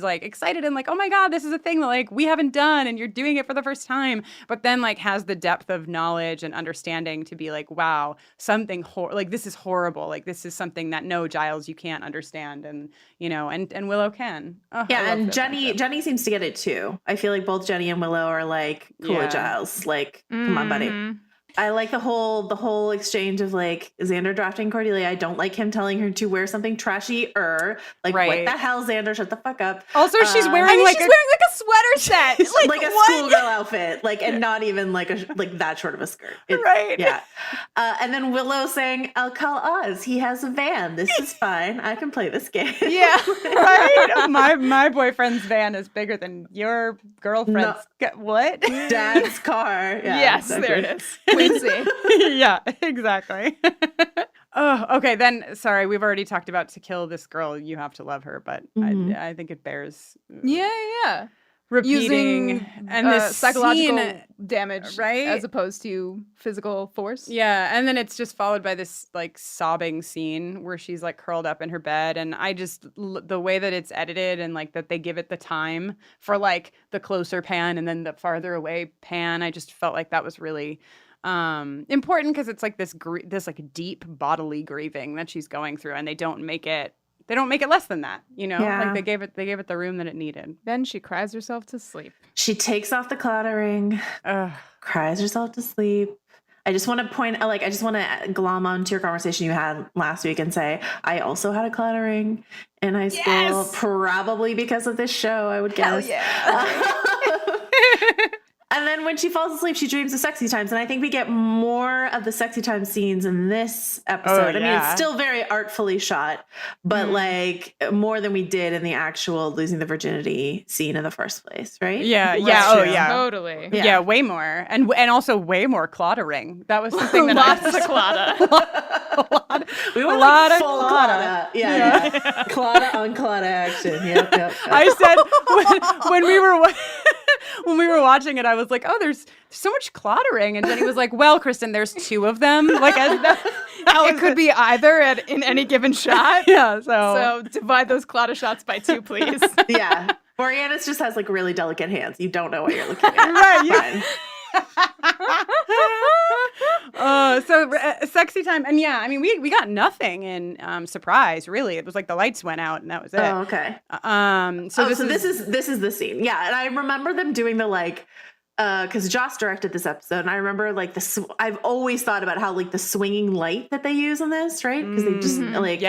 like excited and like, oh my God, this is a thing that like we haven't done and you're doing it for the first time. But then like has the depth of knowledge and understanding to be like, wow, something like this is horrible. Like this is something that no, Giles, you can't understand. And and Willow can. Oh, Yeah, and Jenny seems to get it too. I feel like both Jenny and Willow are like cool with Giles. Like, come on, buddy. I like the whole exchange of like Xander drafting Cordelia. I don't like him telling her to wear something trashy like what the hell, Xander, shut the fuck up. Also, she's wearing She's like wearing like a sweater set. like a schoolgirl outfit, like, and not even like that short of a skirt. Right. Yeah. And then Willow saying, I'll call Oz. He has a van. This is fine. I can play this game. Yeah. right. My boyfriend's van is bigger than your girlfriend's. What? Dad's car. Yeah, Yes, exactly. there it is. Quincy. Yeah, exactly. Oh, okay. Then, sorry, we've already talked about to kill this girl, you have to love her, but I think it bears Yeah. repeating Using and this psychological scene, damage, right? as opposed to physical force. Yeah, and then it's just followed by this like sobbing scene where she's like curled up in her bed, and I just the way that it's edited and like that they give it the time for like the closer pan and then the farther away pan, I just felt like that was really important because it's like this like deep bodily grieving that she's going through, and they don't make it less than that, Yeah. like they gave it the room that it needed. Then she cries herself to sleep. She takes off the claddagh ring, cries herself to sleep. I just want to glom onto your conversation you had last week and say, I also had a claddagh ring in high school, probably because of this show, I would guess. Hell yeah. And then when she falls asleep, she dreams of sexy times. And I think we get more of the sexy time scenes in this episode. I mean, it's still very artfully shot, but like more than we did in the actual losing the virginity scene in the first place, right? Yeah. Totally. Yeah, way more. And also way more claddagh. That was something that Lots of claddagh. We were a lot of full claddagh. Yeah. Claddagh-on-claddagh action. Yep. I said when we were watching it, I was like, oh, there's so much claddagh. And Jenny was like, well, Kristen, there's 2 of them. Like, It could be either in any given shot. Yeah, So divide those claddagh shots by 2, please. Yeah. Boreanaz just has like really delicate hands. You don't know what you're looking at. Right. Yeah. Sexy time. And yeah, I mean, we got nothing in Surprise, really. It was like the lights went out and that was it. Oh, okay. So this is the scene. Yeah, and I remember them doing the like, because Joss directed this episode, and I remember like I've always thought about how like the swinging light that they use on this, right? Because they just like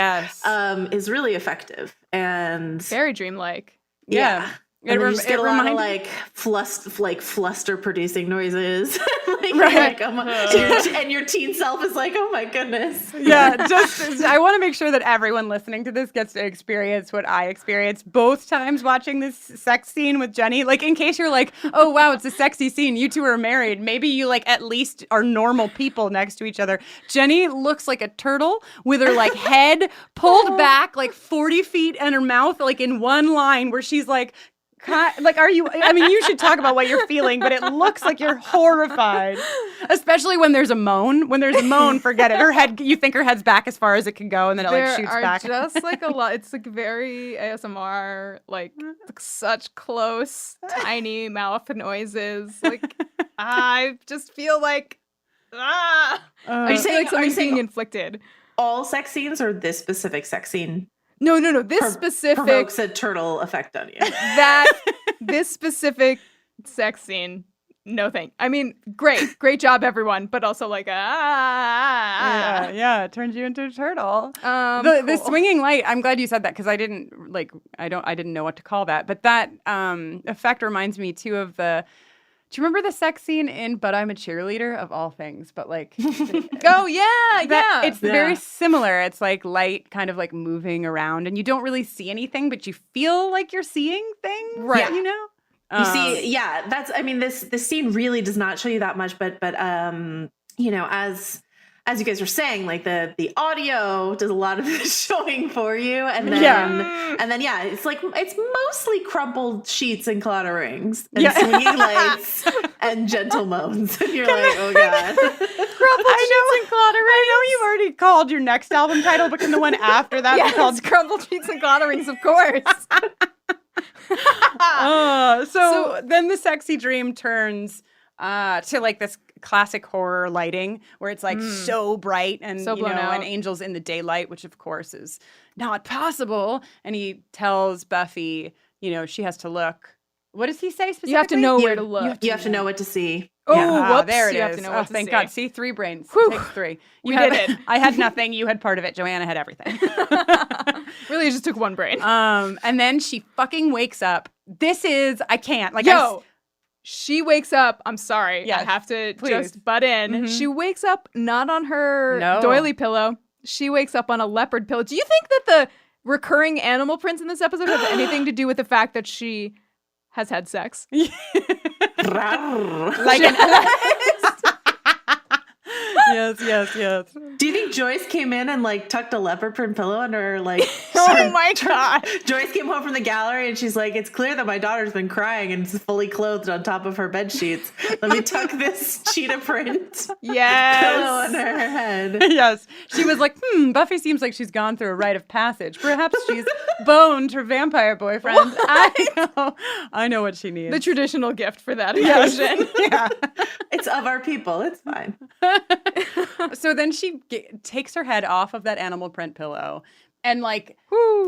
is really effective and very dreamlike. Yeah. And you just get a lot of like fluster producing noises. And your teen self is like, oh my goodness. Yeah, I want to make sure that everyone listening to this gets to experience what I experienced both times watching this sex scene with Jenny. Like, in case you're like, oh wow, it's a sexy scene, you two are married, maybe you like at least are normal people next to each other. Jenny looks like a turtle with her like head pulled back like 40 feet and her mouth like in one line where she's like, are you? I mean, you should talk about what you're feeling, but it looks like you're horrified, especially when there's a moan. When there's a moan, forget it. Her head, you think her head's back as far as it can go, and then it like shoots back. There are just like a lot. It's like very ASMR, like such close, tiny mouth noises. Like I just feel like I just feel like something's being inflicted. All sex scenes or this specific sex scene? No. This specific provokes a turtle effect on you. This specific sex scene. No thank. I mean, great job, everyone. But also like yeah, it turns you into a turtle. The swinging light. I'm glad you said that because I didn't know what to call that. But that effect reminds me too of the. Do you remember the sex scene in But I'm a Cheerleader, of all things? But like, oh yeah. It's very similar. It's like light kind of like moving around and you don't really see anything, but you feel like you're seeing things, right? You know? You see, that's, I mean, this scene really does not show you that much, but you know, as you guys were saying, like the audio does a lot of the showing for you, and then it's like it's mostly crumpled sheets and claddagh rings and swinging lights and gentle moans, and you're like, oh god, crumpled sheets and claddagh rings. I know you've already called your next album title, but can the one after that be called crumpled sheets and claddagh rings? Of course. So then the sexy dream turns to like this classic horror lighting where it's like so bright and so blown out. And angels in the daylight, which of course is not possible. And he tells Buffy, she has to look. What does he say specifically? You have to know where to look. You have to know what to see. Whoops. There it you is. Have to know what to thank see. God. See, 3 brains. Take 3. We did it. I had nothing. You had part of it. Joanna had everything. Really, just took one brain. And then she fucking wakes up. I can't. Like, she wakes up. I'm sorry. I have to just butt in. Mm-hmm. She wakes up not on her doily pillow. She wakes up on a leopard pillow. Do you think that the recurring animal prints in this episode have anything to do with the fact that she has had sex? Like Yes. Do you think Joyce came in and like tucked a leopard print pillow under her, like? Oh my god! Joyce came home from the gallery and she's like, "It's clear that my daughter's been crying and is fully clothed on top of her bed sheets. Let me tuck this cheetah print pillow under her head." Yes, she was like, Buffy seems like she's gone through a rite of passage. Perhaps she's boned her vampire boyfriend. I know what she needs. The traditional gift for that occasion. Yeah, it's of our people. It's fine. So then she takes her head off of that animal print pillow. And like,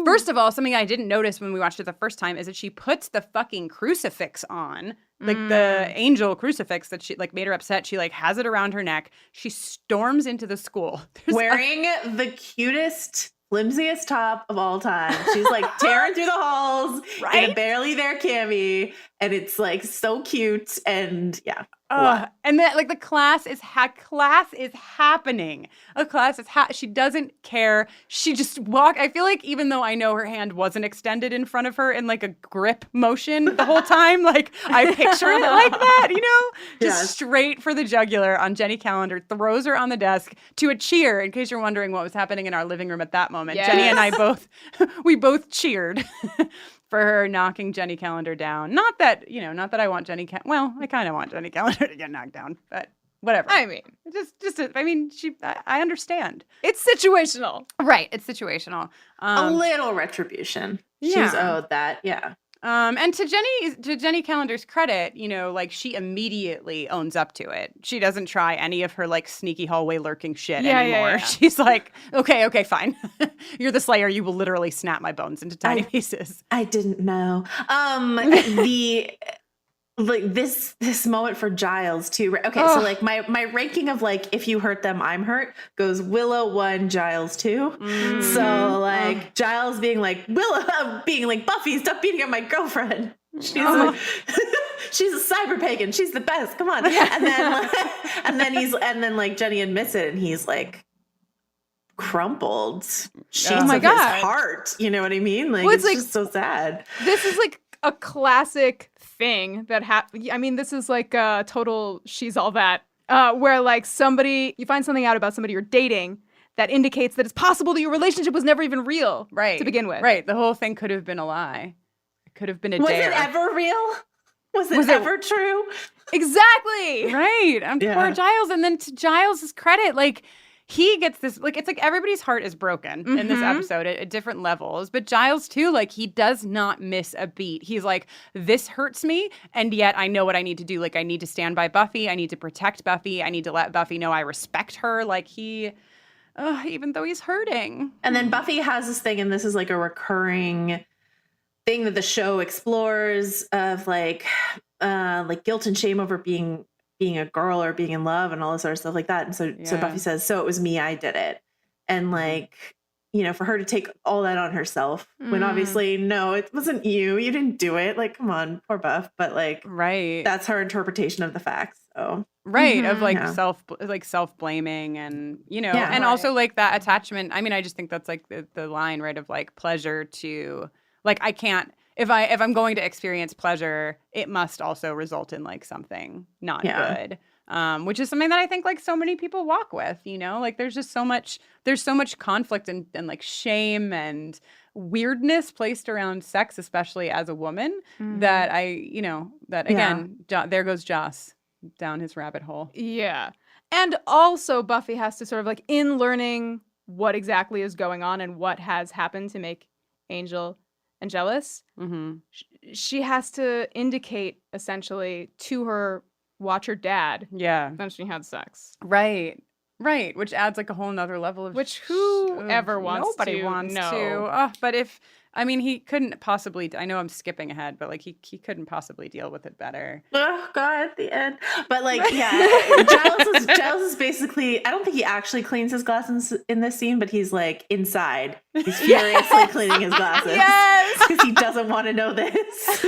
first of all, something I didn't notice when we watched it the first time is that she puts the fucking crucifix on, like the angel crucifix that she like made her upset. She like has it around her neck. She storms into the school. Wearing the cutest, flimsiest top of all time. She's like tearing through the halls in a barely there cami. And it's like so cute. And and then like the class is happening. She doesn't care. She just I feel like even though I know her hand wasn't extended in front of her in like a grip motion the whole time, like I picture it like that, just straight for the jugular on Jenny Calendar, throws her on the desk to a cheer. In case you're wondering what was happening in our living room at that moment, Jenny and I both cheered. For her knocking Jenny Calendar down. Not that I want Jenny Well, I kind of want Jenny Calendar to get knocked down, but whatever. I mean, I understand. It's situational. Right, it's situational. A little retribution. She's owed that, And to Jenny Calendar's credit, you know, like she immediately owns up to it. She doesn't try any of her like sneaky hallway lurking shit anymore. Yeah. She's like, okay, fine. You're the Slayer. You will literally snap my bones into tiny pieces. I didn't know. This moment for Giles too. Okay, so like my ranking of like if you hurt them, I'm hurt goes Willow 1, Giles 2. Mm-hmm. So like Giles being like Willow being like Buffy, stop beating up my girlfriend. She's she's a cyber pagan. She's the best. Come on. And then like Jenny admits it, and he's like crumpled. She's his heart. You know what I mean? Like it's like, just so sad. This is like a classic thing that I mean, this is like a total She's All That, where like you find something out about somebody you're dating that indicates that it's possible that your relationship was never even real to begin with. Right. The whole thing could have been a lie. It could have been a dare. Was it ever real? Was it ever true? Exactly. Right. Poor Giles. And then to Giles' credit, like, he gets this, like, it's like everybody's heart is broken in this episode at different levels. But Giles, too, like, he does not miss a beat. He's like, this hurts me, and yet I know what I need to do. Like, I need to stand by Buffy. I need to protect Buffy. I need to let Buffy know I respect her. Like, even though he's hurting. And then Buffy has this thing, and this is, like, a recurring thing that the show explores of, like guilt and shame over being a girl or being in love and all this sort of stuff like that. And so Buffy says, so it was me, I did it. And like, you know, for her to take all that on herself when obviously, no, it wasn't you. You didn't do it. Like, come on, poor Buff. But like, that's her interpretation of the facts. So of like self-blaming and, you know, and also like that attachment. I mean, I just think that's like the line, right, of like pleasure to like, I can't, if I'm going to experience pleasure, it must also result in like something not good, which is something that I think like so many people walk with, you know, like there's so much conflict and like shame and weirdness placed around sex, especially as a woman, that again, there goes Joss down his rabbit hole. Yeah. And also Buffy has to sort of like in learning what exactly is going on and what has happened to make Angel and jealous, she has to indicate essentially to her watcher dad that she had sex. Right, which adds like a whole nother level of whoever wants nobody to wants know. To. But he couldn't possibly, I know I'm skipping ahead, but like he couldn't possibly deal with it better. Oh God, the end. But like, Giles is basically, I don't think he actually cleans his glasses in this scene, but he's like inside. He's furiously cleaning his glasses. Yes. Because he doesn't want to know this.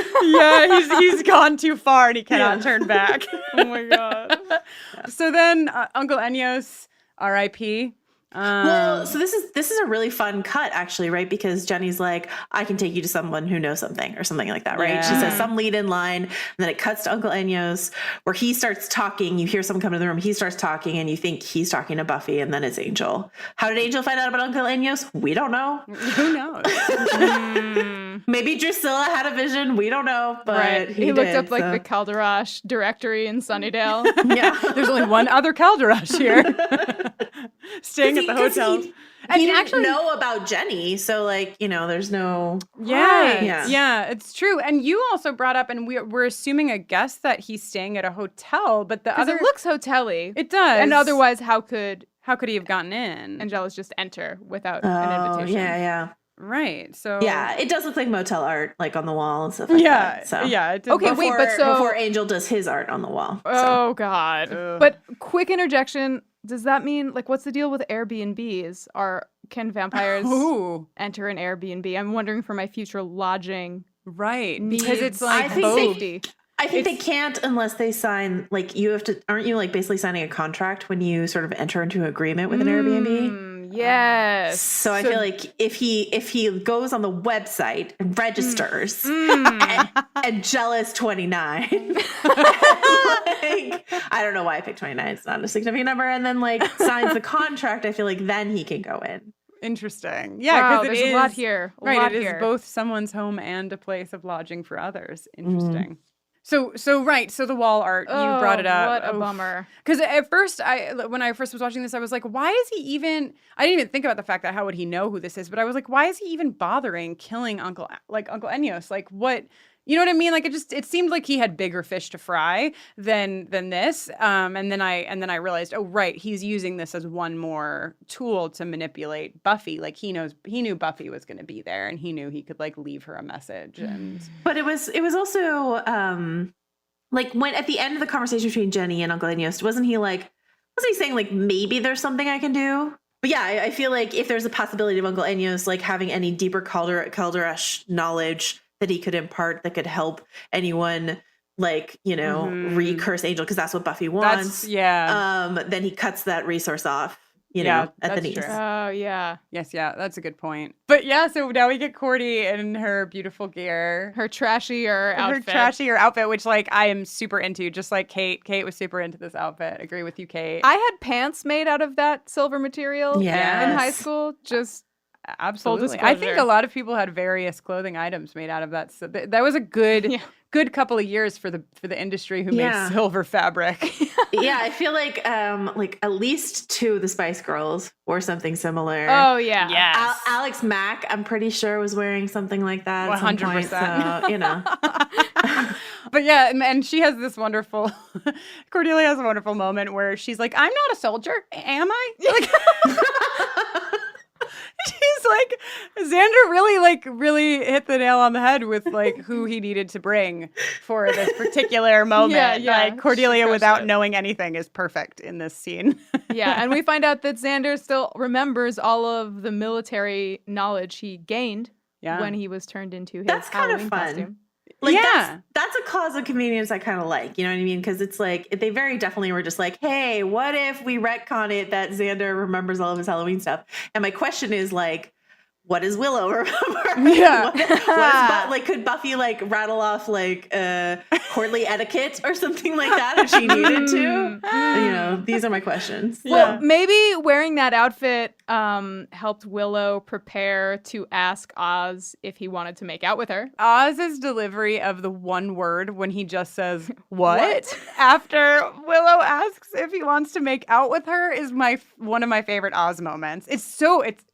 He's gone too far and he cannot turn back. Oh my God. So then Uncle Enyos, R.I.P. Well, so this is a really fun cut actually, right? Because Jenny's like, I can take you to someone who knows something or something like that, right? Yeah. She says some lead in line, and then it cuts to Uncle Enyos where he starts talking. You hear someone come into the room, he starts talking, and you think he's talking to Buffy, and then it's Angel. How did Angel find out about Uncle Enyos? We don't know. Who knows? Maybe Drusilla had a vision. We don't know, but he looked up like the Calderosh directory in Sunnydale. There's only one other Calderosh here. Staying at the hotel. He didn't actually know about Jenny, so like, you know, there's no it's true. And you also brought up, and we're assuming a guess that he's staying at a hotel, but the other it looks hotel-y. It does. And otherwise, how could he have gotten in? Angelus just enter without an invitation? Yeah. Right. So it does look like motel art, like on the wall and stuff like that. So it did. Okay, before Angel does his art on the wall. Oh God. But quick interjection. Does that mean, like, what's the deal with Airbnbs? Can vampires enter an Airbnb? I'm wondering for my future lodging. Right. Needs. Because it's like I think they can't unless they sign, like, aren't you like basically signing a contract when you sort of enter into an agreement with an Airbnb? Yes. So I feel like if he goes on the website and registers and jealous 29, like, I don't know why I picked 29. It's not a significant number. And then like signs the contract, I feel like then he can go in. Interesting. Yeah, because there's a lot here. It is both someone's home and a place of lodging for others. Interesting. So the wall art, you brought it up. What a bummer. Because at first, when I first was watching this, I was like, why is he even, I didn't even think about the fact that how would he know who this is, but I was like, why is he even bothering killing Uncle Enos? Like, what, you know what I mean? Like, it seemed like he had bigger fish to fry than this. And then I realized, oh, right, he's using this as one more tool to manipulate Buffy. Like, he knew Buffy was going to be there, and he knew he could like leave her a message. And But it was also like when at the end of the conversation between Jenny and Uncle Enos, wasn't he saying like maybe there's something I can do? But yeah, I feel like if there's a possibility of Uncle Enos like having any deeper Calderesh knowledge that he could impart that could help anyone like, recurse Angel, because that's what Buffy wants. Then he cuts that resource off, at the knees. True. Oh, yeah. Yes, yeah, that's a good point. But yeah, so now we get Cordy in her beautiful gear. Her trashier outfit. Which like I am super into, just like Kate. Kate was super into this outfit. Agree with you, Kate. I had pants made out of that silver material in high school. Just absolutely. I think a lot of people had various clothing items made out of that. So that was a good couple of years for the industry who made silver fabric. Yeah, I feel like at least 2 of the Spice Girls wore something similar. Oh yeah, yes. Alex Mack, I'm pretty sure, was wearing something like that. 100%. But yeah, and she has this wonderful. Cordelia has a wonderful moment where she's like, "I'm not a soldier, am I?" Like, she's like, Xander really hit the nail on the head with like who he needed to bring for this particular moment. Like Cordelia, without knowing anything, is perfect in this scene. Yeah, and we find out that Xander still remembers all of the military knowledge he gained when he was turned into his Halloween costume. Like that's a cause of convenience I kind of like, you know what I mean? Because it's like they very definitely were just like, hey, what if we retcon it that Xander remembers all of his Halloween stuff? And my question is like, what does Willow remember? Yeah. Could Buffy like rattle off like courtly etiquette or something like that if she needed to? These are my questions. Well, maybe wearing that outfit helped Willow prepare to ask Oz if he wanted to make out with her. Oz's delivery of the one word when he just says, what? After Willow asks if he wants to make out with her is one of my favorite Oz moments. It's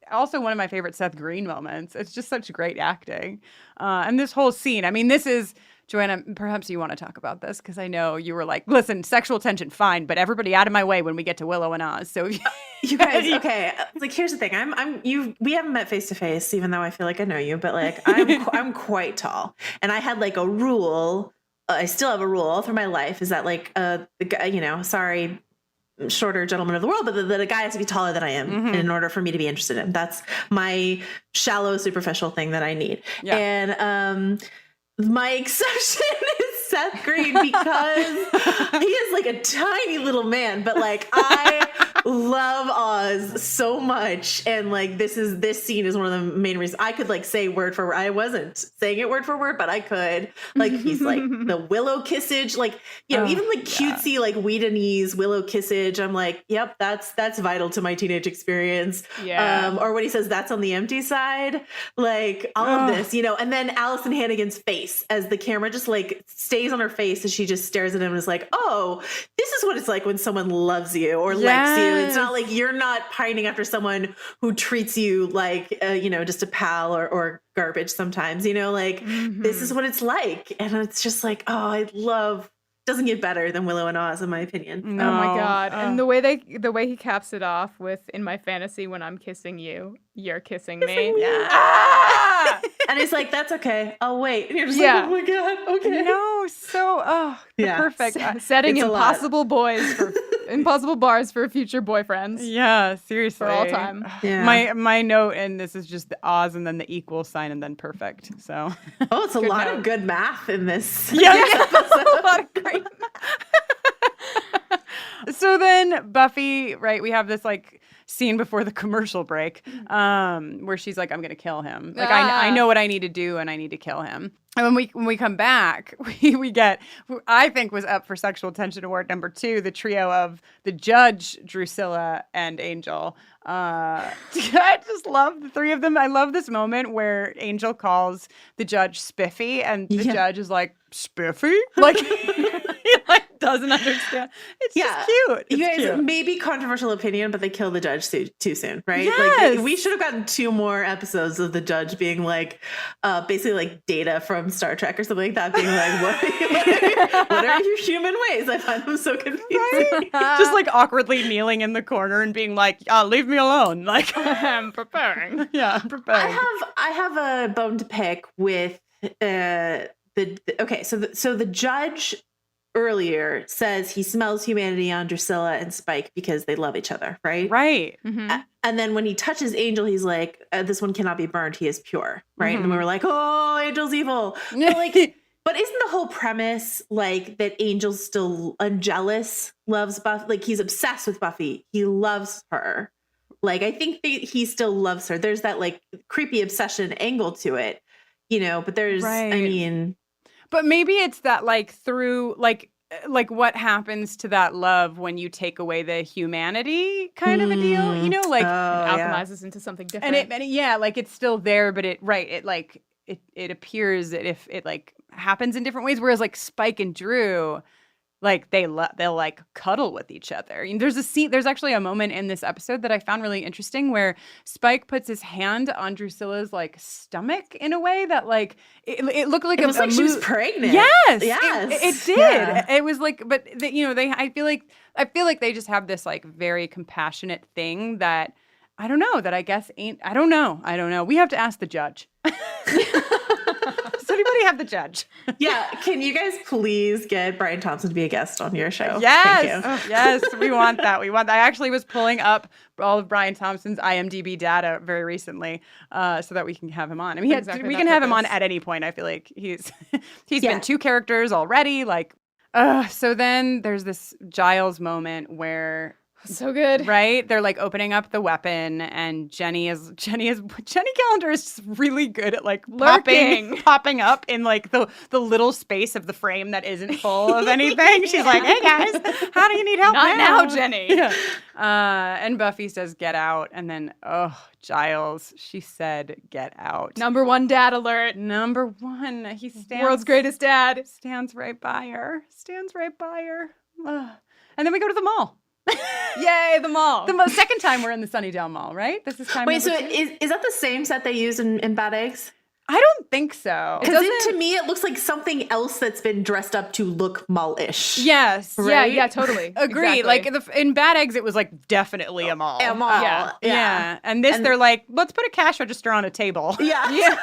also one of my favorite Seth Green moments. It's just such great acting. And this whole scene, I mean, this is, Joanna, perhaps you want to talk about this because I know you were like, listen, sexual tension, fine, but everybody out of my way when we get to Willow and Oz. So you guys, okay. Like, here's the thing. We haven't met face to face, even though I feel like I know you, but like, I'm quite tall. And I had like a rule. I still have a rule all through my life is that like, the guy, sorry, shorter gentleman of the world, but that a guy has to be taller than I am in order for me to be interested in him. That's my shallow, superficial thing that I need. Yeah. And my exception is Seth Green because he is like a tiny little man, but like I love Oz so much, and like this scene is one of the main reasons I could like say word for word. I wasn't saying it word for word, but I could. Like he's like the Willow kissage, like even like cutesy like Whedonese Willow kissage. I'm like, yep, that's vital to my teenage experience. Yeah. Or when he says that's on the empty side, like all of this, and then Allison Hannigan's face as the camera just like stays on her face as she just stares at him and is like, oh, this is what it's like when someone loves you or likes you. It's not like you're not pining after someone who treats you like, just a pal or garbage sometimes, this is what it's like. And it's just like, doesn't get better than Willow and Oz, in my opinion. No. Oh my God. And the way he caps it off with, in my fantasy, when I'm kissing you, you're kissing me. Yeah. And it's like, that's okay. I'll wait. And you're just like, oh my God. Okay. No, so, perfect. Setting impossible impossible bars for future boyfriends. Yeah, seriously. For all time. Yeah. My note, and this is just the Oz and then the equal sign and then perfect. So. Oh, it's a lot of good math in this. Yeah. A lot of great math. So then Buffy, right, we have this like scene before the commercial break, where she's like, I'm going to kill him. Like, I know what I need to do and I need to kill him. And when we come back, we get, I think was up for Sexual Tension Award number 2, the trio of the judge, Drusilla, and Angel. I just love the three of them. I love this moment where Angel calls the judge Spiffy, and the judge is like, Spiffy? Like, he like doesn't understand. It's just cute. It's you guys, cute. maybe controversial opinion, but they kill the judge too soon, right? Yes. Like, we should have gotten 2 more episodes of the judge being like, basically like Data from Star Trek or something like that, being like, what are your human ways? I find them so confusing. Right? Just like awkwardly kneeling in the corner and being like, leave me alone. Like, I'm preparing. Yeah, I'm preparing. I have a bone to pick with so the judge earlier says he smells humanity on Drusilla and Spike because they love each other, right? Right. Mm-hmm. And then when he touches Angel, he's like, this one cannot be burned. He is pure, right? Mm-hmm. And we were like, oh, Angel's evil. But isn't the whole premise like that Angel's still jealous, loves Buffy? Like, he's obsessed with Buffy. He loves her. Like, I think he still loves her. There's that like creepy obsession angle to it, but there's, right. I mean. But maybe it's that like through like what happens to that love when you take away the humanity kind of a deal, like it alchemizes into something different. And it like it's still there, but it appears that if it like happens in different ways, whereas like Spike and Drew, like they'll like cuddle with each other. There's actually a moment in this episode that I found really interesting where Spike puts his hand on Drusilla's like stomach in a way that like it looked like it was like she was pregnant. Yes, it did. Yeah. It was like, but I feel like they just have this like very compassionate thing that I don't know that I guess ain't. I don't know. We have to ask the judge. Does anybody have the judge? Yeah. Can you guys please get Brian Thompson to be a guest on your show? Yes. Thank you. Yes. We want that. I actually was pulling up all of Brian Thompson's IMDb data very recently so that we can have him on. I mean, we can have him on at any point. I feel like he's been 2 characters already. Like, so then there's this Giles moment where. So good. Right? They're like opening up the weapon and Jenny Calendar is just really good at like popping up in like the little space of the frame that isn't full of anything. She's like, hey guys, how do you need help now, Jenny? Yeah. And Buffy says, get out. And then, Giles, she said, get out. Number 1 dad alert. Number 1. He stands. World's greatest dad. Stands right by her. And then we go to the mall. Yay, the mall. The second time we're in the Sunnydale Mall, right? This is time. Wait, so is that the same set they use in Bad Eggs? I don't think so. Because to me, it looks like something else that's been dressed up to look mall-ish. Yes. Right? Yeah, totally. Agreed. Exactly. Like in Bad Eggs, it was like definitely a mall. A mall. Yeah. And they're like, let's put a cash register on a table. Yeah.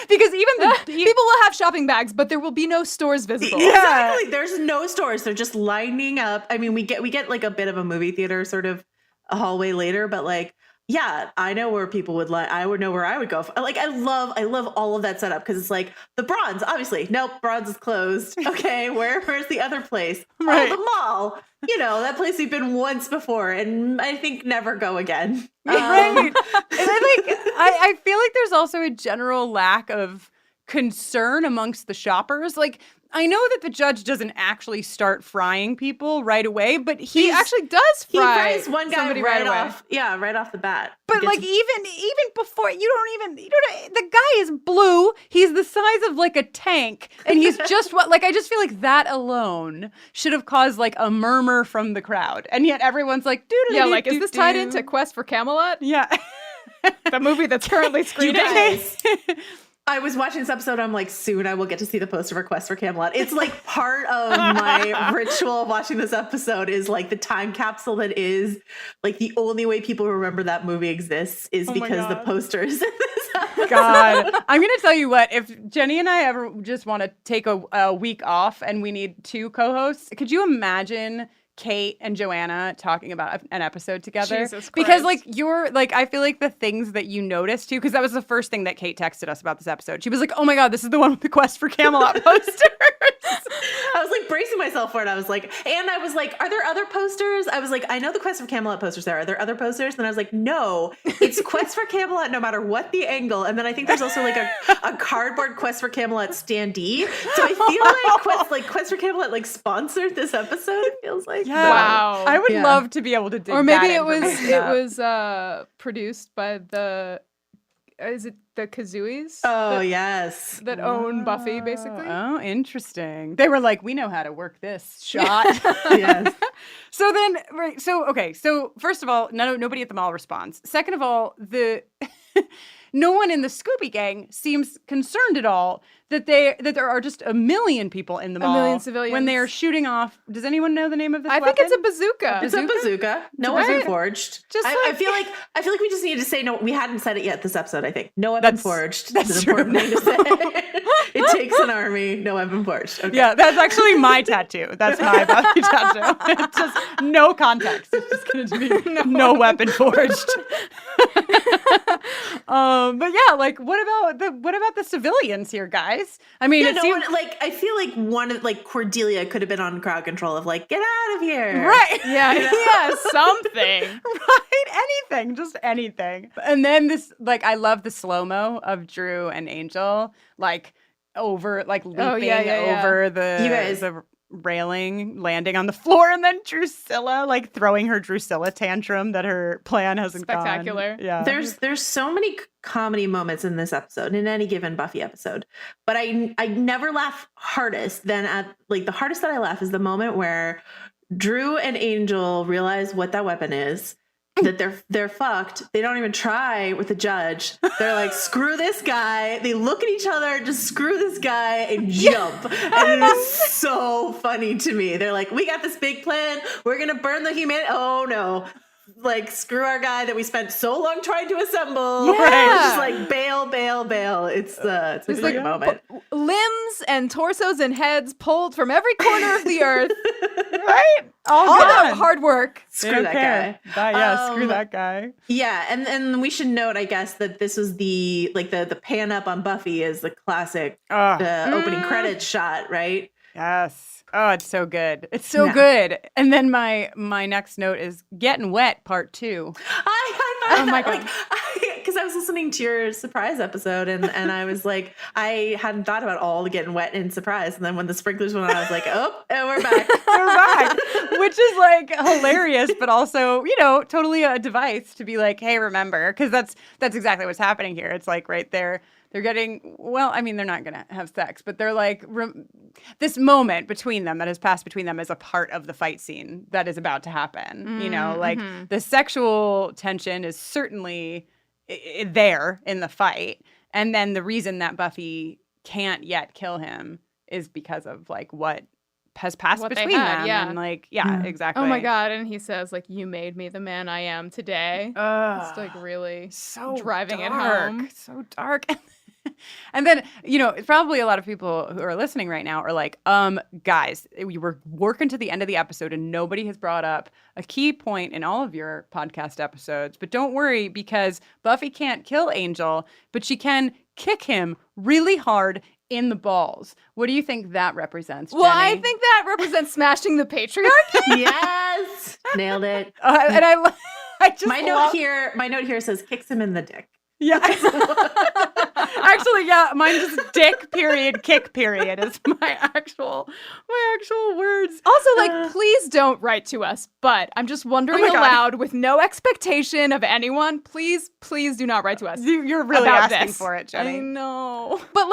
Because even people will have shopping bags, but there will be no stores visible. Yeah. Exactly. There's no stores. They're just lining up. I mean, we get like a bit of a movie theater sort of a hallway later, but like, yeah, I know where people would I would know where I would go. Like, I love all of that setup because it's like the Bronze, obviously. Nope, Bronze is closed. Okay, where's the other place? Right. Oh, the mall. That place we've been once before and I think never go again. Right. And I feel like there's also a general lack of concern amongst the shoppers. Like, I know that the judge doesn't actually start frying people right away, but he actually does fry. He fries one guy right off the bat. But like even before, the guy is blue. He's the size of like a tank, and he's just I just feel like that alone should have caused like a murmur from the crowd, and yet everyone's like, yeah, like is this tied into Quest for Camelot? Yeah, the movie that's currently screening. You guys. I was watching this episode. I'm like, soon I will get to see the poster for Quest for Camelot. It's like part of my ritual of watching this episode is like the time capsule that is like the only way people remember that movie exists is because the poster is in this episode. God, I'm going to tell you what, if Jenny and I ever just want to take a week off and we need 2 co-hosts, could you imagine Kate and Joanna talking about an episode together. Jesus because Christ. you're I feel like the things that you noticed too, because that was the first thing that Kate texted us about this episode. She was like, oh my God, this is the one with the Quest for Camelot posters. I was bracing myself for it. I was like, are there other posters? I was like, I know the Quest for Camelot posters there. Are there other posters? And I was like, no, it's Quest for Camelot no matter what the angle. And then I think there's also a cardboard Quest for Camelot standee. So I feel like Quest for Camelot sponsored this episode, it feels like. Yeah. Wow. I would love to be able to dig Or maybe that it was information up. produced by the Kazooies? Oh, yes. That own Buffy, basically. Oh, interesting. They were like, we know how to work this shot. Yes. So then, right. So, okay. So first of all, nobody at the mall responds. Second of all, no one in the Scooby Gang seems concerned at all that there are just a million people in the mall. A million civilians. When they are shooting off. Does anyone know the name of this I weapon? think it's a bazooka. It's a bazooka. No weapon forged. I feel like we just needed to say no. We hadn't said it yet this episode. I think no weapon forged. That's an important thing to say. It takes an army. No weapon forged. Okay. Yeah, that's actually my tattoo. That's my Buffy tattoo. It's just no context. It's just going to be no weapon forged. But yeah, what about the civilians here, guys? I mean, I feel like one of Cordelia could have been on crowd control of get out of here. Right. Yeah. Yeah. Something. Right. Anything. Just anything. And then this, I love the slow-mo of Drew and Angel, leaping over the railing, landing on the floor, and then Drusilla throwing her Drusilla tantrum that her plan hasn't Spectacular. gone. Yeah. There's so many comedy moments in this episode, in any given Buffy episode, but I never laugh hardest. Then at the hardest that I laugh is the moment where Drew and Angel realize what that weapon is. That they're fucked. They don't even try with the judge. They're like, screw this guy. They look at each other, just screw this guy and jump. And it is so funny to me. They're like, we got this big plan. We're going to burn the humanity. Oh no. Screw our guy that we spent so long trying to assemble. Yeah. Right. Just bail. It's a great moment. Limbs and torsos and heads pulled from every corner of the earth. Right? All that hard work. Screw that guy. Screw that guy. Yeah, and we should note, I guess, that this was the pan up on Buffy is the classic opening credits shot, right? Yes. Oh, it's so good. It's so good. And then my next note is Getting Wet Part 2. Oh my God. Because I was listening to your Surprise episode and I was like, I hadn't thought about all the getting wet in Surprise. And then when the sprinklers went on, I was like, oh, and we're back. We're back. Which is hilarious, but also, totally a device to be like, hey, remember. Because that's exactly what's happening here. It's right there. They're getting, they're not going to have sex, but they're this moment between them that has passed between them is a part of the fight scene that is about to happen. The sexual tension is certainly there in the fight. And then the reason that Buffy can't yet kill him is because of what has passed between them. And exactly. Oh my God. And he says you made me the man I am today. It's really so driving dark. It home. So dark. And then, probably a lot of people who are listening right now are guys, we were working to the end of the episode and nobody has brought up a key point in all of your podcast episodes. But don't worry, because Buffy can't kill Angel, but she can kick him really hard in the balls. What do you think that represents, Jenny? Well, I think that represents smashing the patriarchy. Yes. Nailed it. And I just my note here says kicks him in the dick. Yeah. Actually, yeah, mine just dick period, kick period is my actual words. Also, please don't write to us, but I'm just wondering aloud with no expectation of anyone, please do not write to us. You're really about asking this. for it, Jenny. I know. But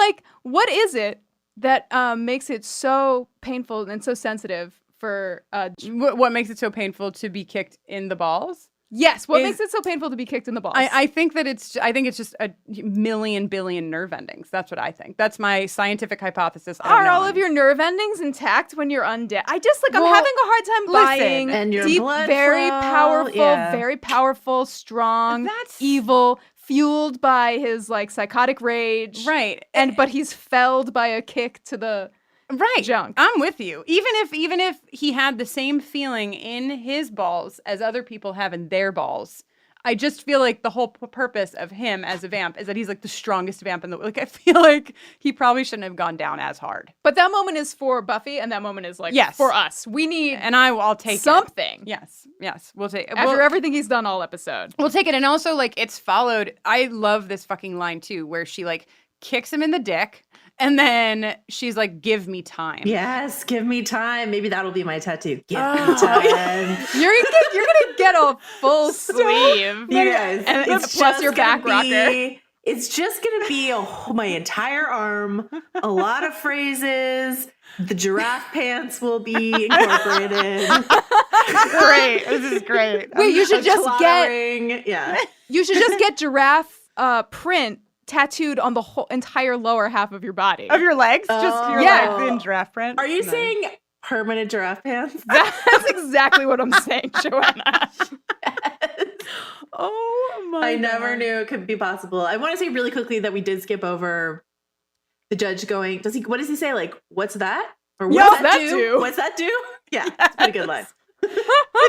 what is it that makes it so painful and so sensitive for what makes it so painful to be kicked in the balls? Yes. What makes it so painful to be kicked in the balls? I think it's just a million billion nerve endings. That's what I think. That's my scientific hypothesis. Are all of your nerve endings intact when you're undead? I'm having a hard time buying and your deep, blood very flow, powerful, very powerful, strong, evil, fueled by his psychotic rage. Right. But he's felled by a kick to the Right. junk. I'm with you. Even if he had the same feeling in his balls as other people have in their balls, I just feel like the whole purpose of him as a vamp is that he's like the strongest vamp in the like. I feel like he probably shouldn't have gone down as hard. But that moment is for Buffy, and that moment is like for us. We need and I'll take something. It. Yes, we'll take after everything he's done all episode. We'll take it, and also like it's followed. I love this fucking line too, where she like kicks him in the dick. And then she's like, give me time. Yes, give me time. Maybe that'll be my tattoo. Give me time. You're gonna get a full sleeve. You guys. And plus your back rocker. It's just going to be my entire arm, a lot of phrases. The giraffe pants will be incorporated. Great. This is great. Wait, you should just You should just get giraffe print tattooed on the whole entire lower half of your body. Of your legs? Just your legs in giraffe print? Are you saying permanent giraffe pants? That's exactly what I'm saying, Joanna. Oh my I never knew it could be possible. I want to say really quickly that we did skip over the judge going, what does he say? Like, what's that? Or what's that do? What's that do? Yeah, that's a pretty good line. The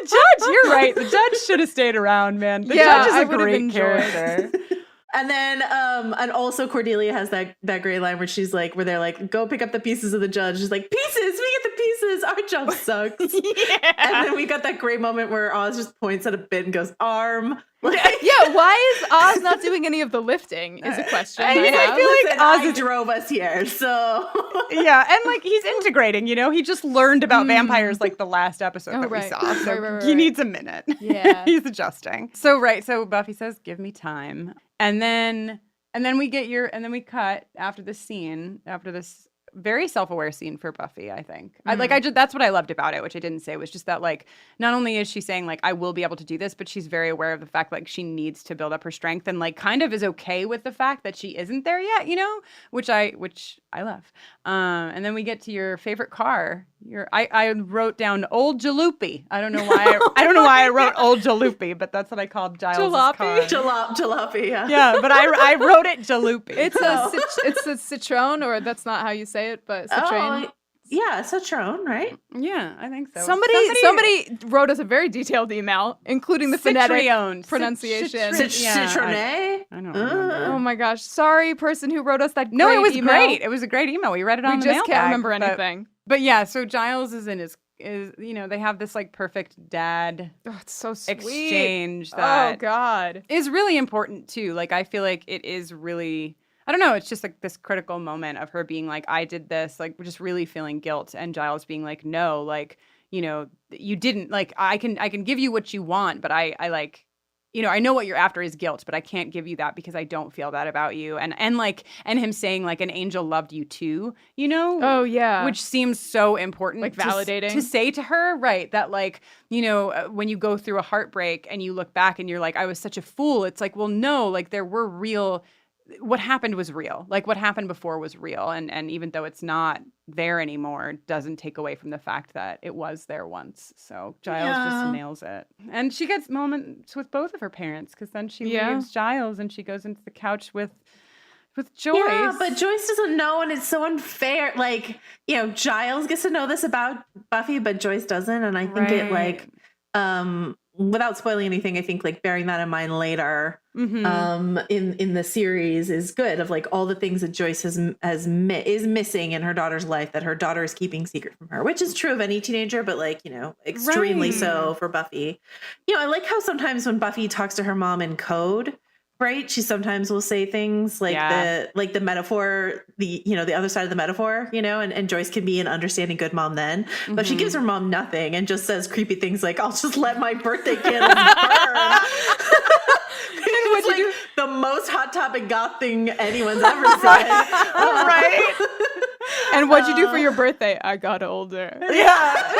judge, you're right. The judge should have stayed around, man. The judge is a great character. And then, and also Cordelia has that great line where she's like, where they're like, go pick up the pieces of the judge. She's like, pieces, we get the pieces. Our job sucks. And then we got that great moment where Oz just points at a bit and goes, arm. Yeah, why is Oz not doing any of the lifting is a question. I feel like Oz drove us here, so. Yeah, and like he's integrating, he just learned about vampires like the last episode that we saw. So he needs a minute. Yeah. He's adjusting. So Buffy says, give me time. And then we cut after this scene, after this very self-aware scene for Buffy, I think. That's what I loved about it, which I didn't say, was just that like not only is she saying like I will be able to do this, but she's very aware of the fact like she needs to build up her strength and like kind of is okay with the fact that she isn't there yet, which I love. And then we get to your favorite car. I wrote down Old Jalopy. I don't know why I wrote Old Jalopy, but that's what I called Giles' car. Jalopy, yeah. Yeah, but I wrote it Jalopy. It's a Citroen, or that's not how you say it, but Citroen. Oh, yeah, Citroen, right? Yeah, I think so. Somebody wrote us a very detailed email, including the phonetic pronunciation. Citroen? I don't remember. Oh my gosh. Sorry, person who wrote us that great No, it was email. great. It was a great email. We read it on the mailbag. We just can't remember anything. But yeah, so Giles is in his they have this like perfect dad it's so sweet. Exchange that is really important too. Like I feel like it is really, I don't know, it's just like this critical moment of her being like, I did this, like just really feeling guilt, and Giles being like, no, like, you didn't, like I can give you what you want, but I like, I know what you're after is guilt, but I can't give you that because I don't feel that about you. And him saying like an angel loved you too, Oh yeah. Which seems so important. Like validating. To say to her, right, that like, when you go through a heartbreak and you look back and you're like, I was such a fool. It's like, well, no, like there were what happened was real. Like what happened before was real. And even though it's not there anymore, doesn't take away from the fact that it was there once. So Giles just nails it. And she gets moments with both of her parents, because then she leaves Giles and she goes into the couch with Joyce. Yeah, but Joyce doesn't know, and it's so unfair. Like, Giles gets to know this about Buffy, but Joyce doesn't. And I think it like, without spoiling anything, I think like bearing that in mind later, in the series is good, of like all the things that Joyce is missing in her daughter's life that her daughter is keeping secret from her, which is true of any teenager, but like, extremely so for Buffy. I like how sometimes when Buffy talks to her mom in code, right, she sometimes will say things like the metaphor, the other side of the metaphor, and Joyce can be an understanding good mom then, but she gives her mom nothing and just says creepy things like, I'll just let my birthday candles burn. It's like the most Hot Topic goth thing anyone's ever said. Right? And what'd you do for your birthday? I got older. Yeah.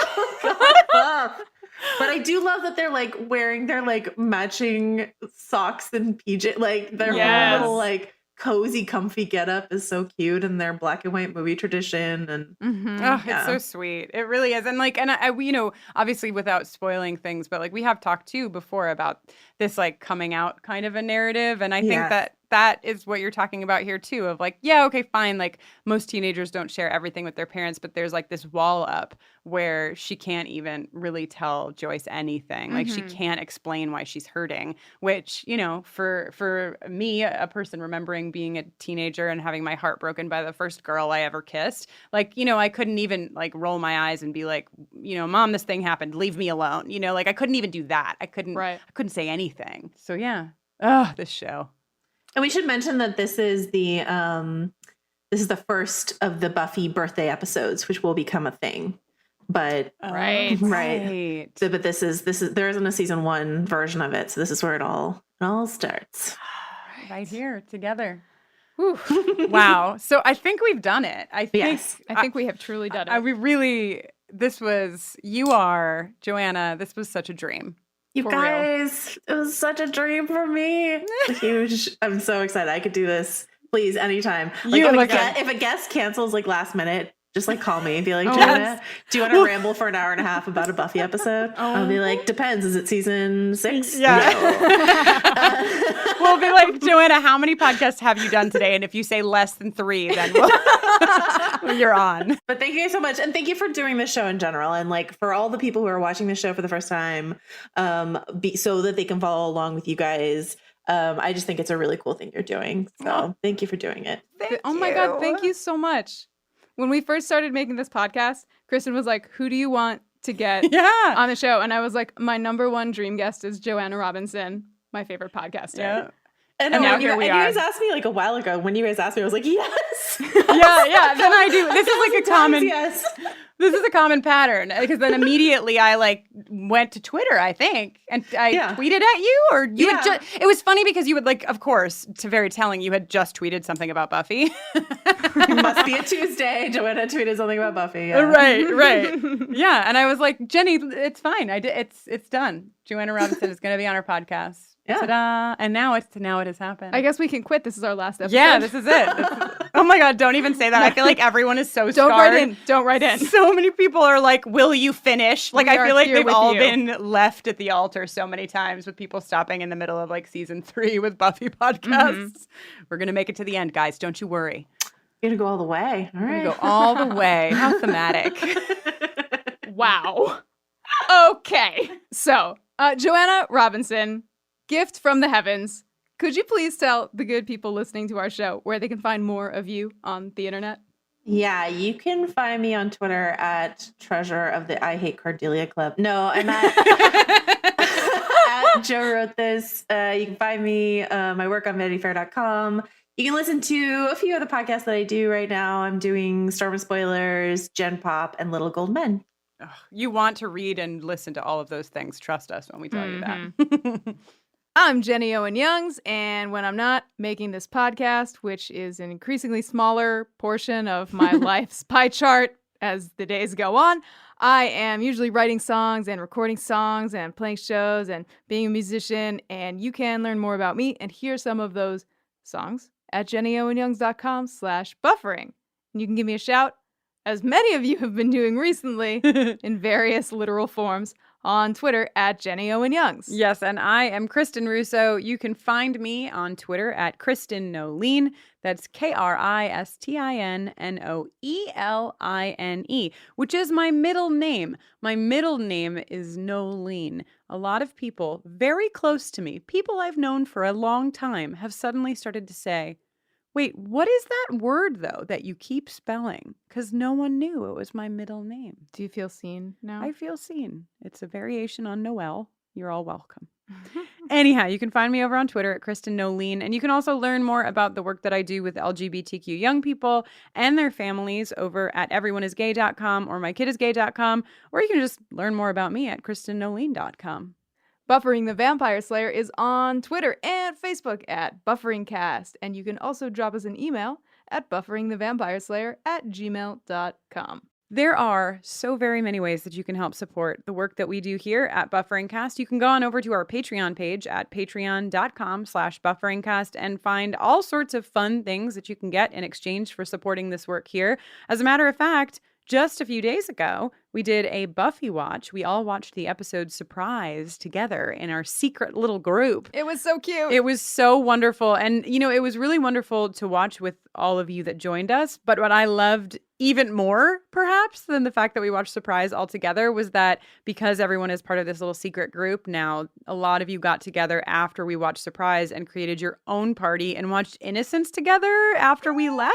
But I do love that they're like wearing their like matching socks and PJ, like their whole little like cozy, comfy getup is so cute, and their black and white movie tradition. And it's so sweet. It really is. And like, and I obviously without spoiling things, but like we have talked too before about this like coming out kind of a narrative, and I think that is what you're talking about here too, of like, yeah, okay, fine. Like most teenagers don't share everything with their parents, but there's like this wall up where she can't even really tell Joyce anything. Like she can't explain why she's hurting, which, you know, for me, a person remembering being a teenager and having my heart broken by the first girl I ever kissed, like, you know, I couldn't even like roll my eyes and be like, you know, Mom, this thing happened, leave me alone. You know, like I couldn't even do that. I couldn't say anything. So yeah. This show. And we should mention that this is the first of the Buffy birthday episodes, which will become a thing. But Right. But this is there isn't a season 1 version of it, so this is where it all starts. Right here together. Wow. So I think we've done it. I think we have truly done it. Joanna, this was such a dream. You guys, it was such a dream for me. Huge. I'm so excited. I could do this. Please, anytime. Like, if a guest cancels like last minute, just like call me and be like, Joanna, do you want to ramble for an hour and a half about a Buffy episode? I'll be like, depends. Is it season 6? Yeah. No. We'll be like, Joanna, how many podcasts have you done today? And if you say less than 3, then you're on. But thank you so much. And thank you for doing this show in general. And like for all the people who are watching this show for the first time, so that they can follow along with you guys. I just think it's a really cool thing you're doing. So thank you for doing it. My God, thank you so much. When we first started making this podcast, Kristen was like, who do you want to get on the show? And I was like, my number 1 dream guest is Joanna Robinson, my favorite podcaster. Yeah. And now here we are. You guys asked me like a while ago. When you guys asked me, I was like, yes. Yeah. Then I do. This is like a common. Yes. This is a common pattern because then immediately I like went to Twitter, I think, and I tweeted at you, or you had just. It was funny because you would like, of course, to very telling, you had just tweeted something about Buffy. It must be a Tuesday. Joanna tweeted something about Buffy. Yeah. Right. Yeah, and I was like, Jenny, it's fine. It's done. Joanna Robinson is going to be on our podcast. Yeah. Ta-da. And now it has happened. I guess we can quit. This is our last episode. Yeah, this is it. Oh my God, don't even say that. I feel like everyone is so scarred. Don't write in. So many people are like, will you finish? Like, I feel like they've all been left at the altar so many times with people stopping in the middle of like season 3 with Buffy podcasts. We're going to make it to the end, guys. Don't you worry. You're going to go all the way. All right. We're going to go all the way. How thematic. Wow. Okay. So, Joanna Robinson, gift from the heavens. Could you please tell the good people listening to our show where they can find more of you on the internet? Yeah, you can find me on Twitter at treasure of the I Hate Cordelia Club. No, I'm at Joe Wrote This. You can find me, my work on VanityFair.com. You can listen to a few of the podcasts that I do right now. I'm doing Storm of Spoilers, Gen Pop, and Little Gold Men. Ugh, you want to read and listen to all of those things. Trust us when we tell you that. I'm Jenny Owen Youngs, and when I'm not making this podcast, which is an increasingly smaller portion of my life's pie chart as the days go on, I am usually writing songs and recording songs and playing shows and being a musician, and you can learn more about me and hear some of those songs at jennyowenyoungs.com/buffering. And you can give me a shout, as many of you have been doing recently, in various literal forms, on Twitter at Jenny Owen Youngs. Yes, and I am Kristen Russo. You can find me on Twitter at Kristen Noeline. That's KristinnOeline, which is my middle name. My middle name is Noeline. A lot of people very close to me, people I've known for a long time, have suddenly started to say, wait, what is that word, though, that you keep spelling? Because no one knew it was my middle name. Do you feel seen now? I feel seen. It's a variation on Noel. You're all welcome. Anyhow, you can find me over on Twitter at Kristen Noeline, and you can also learn more about the work that I do with LGBTQ young people and their families over at everyoneisgay.com or mykidisgay.com, or you can just learn more about me at KristenNoeline.com. Buffering the Vampire Slayer is on Twitter and Facebook at BufferingCast, and you can also drop us an email at bufferingthevampireslayer@gmail.com. There are so very many ways that you can help support the work that we do here at BufferingCast. You can go on over to our Patreon page at patreon.com/BufferingCast and find all sorts of fun things that you can get in exchange for supporting this work here. As a matter of fact, just a few days ago, we did a Buffy watch. We all watched the episode Surprise together in our secret little group. It was so cute. It was so wonderful. And, it was really wonderful to watch with all of you that joined us. But what I loved even more, perhaps, than the fact that we watched Surprise all together was that because everyone is part of this little secret group now, a lot of you got together after we watched Surprise and created your own party and watched Innocence together after we left.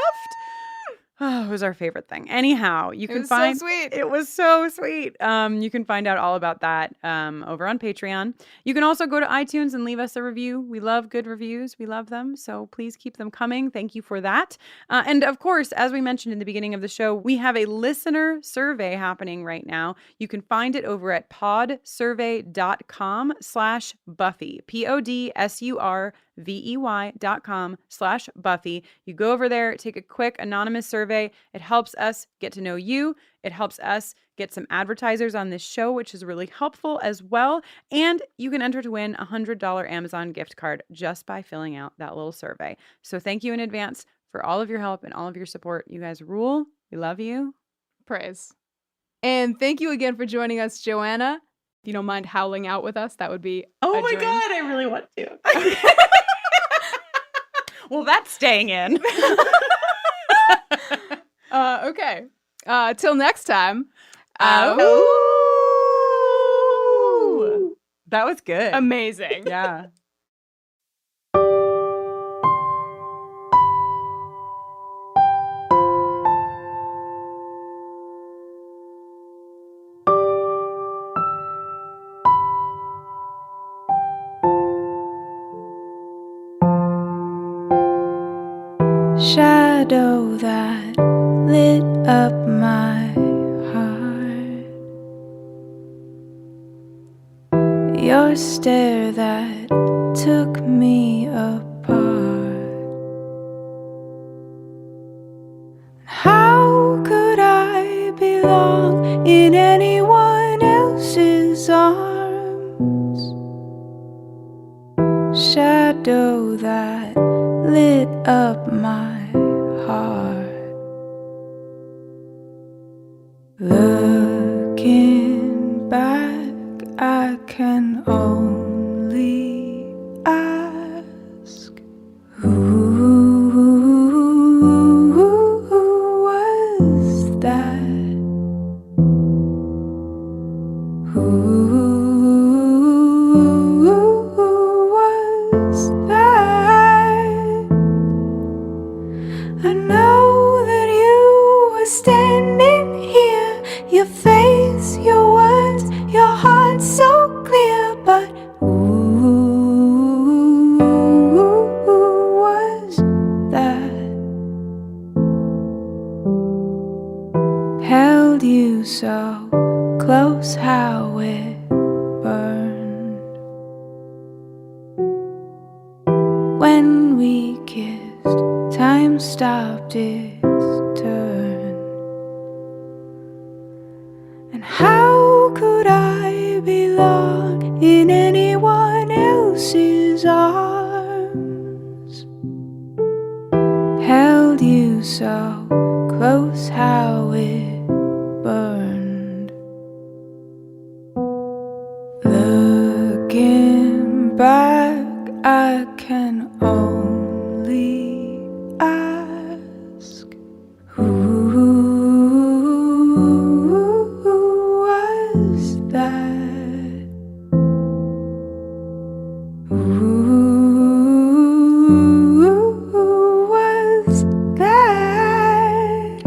Oh, it was our favorite thing. Anyhow, you can find so sweet. It was so sweet. You can find out all about that over on Patreon. You can also go to iTunes and leave us a review. We love good reviews. We love them. So please keep them coming. Thank you for that. And of course, as we mentioned in the beginning of the show, we have a listener survey happening right now. You can find it over at podsurvey.com/Buffy. podsurvey.com/Buffy. You go over there, take a quick anonymous survey. It helps us get to know you. It helps us get some advertisers on this show, which is really helpful as well. And you can enter to win a $100 Amazon gift card just by filling out that little survey. So thank you in advance for all of your help and all of your support. You guys rule. We love you. Praise. And thank you again for joining us, Joanna. If you don't mind howling out with us, that would be Oh a my dream. God, I really want to. Well, that's staying in. Okay. Till next time. Ooh. That was good. Amazing. Yeah. Shadow that lit up my heart, your stare that took me apart. How could I belong in anyone else's arms? Shadow that lit up my heart. Looking back, I can only ask, who was that? Who was that? I know that you were standing here, your face, your words, your heart so clear, but who was that? Held you so close, how it burned when we kissed. Time stopped its turn. And how could I belong in anyone else's arms? Held you so close, how it burned. Looking back, I can only ask, who was that? Who was that?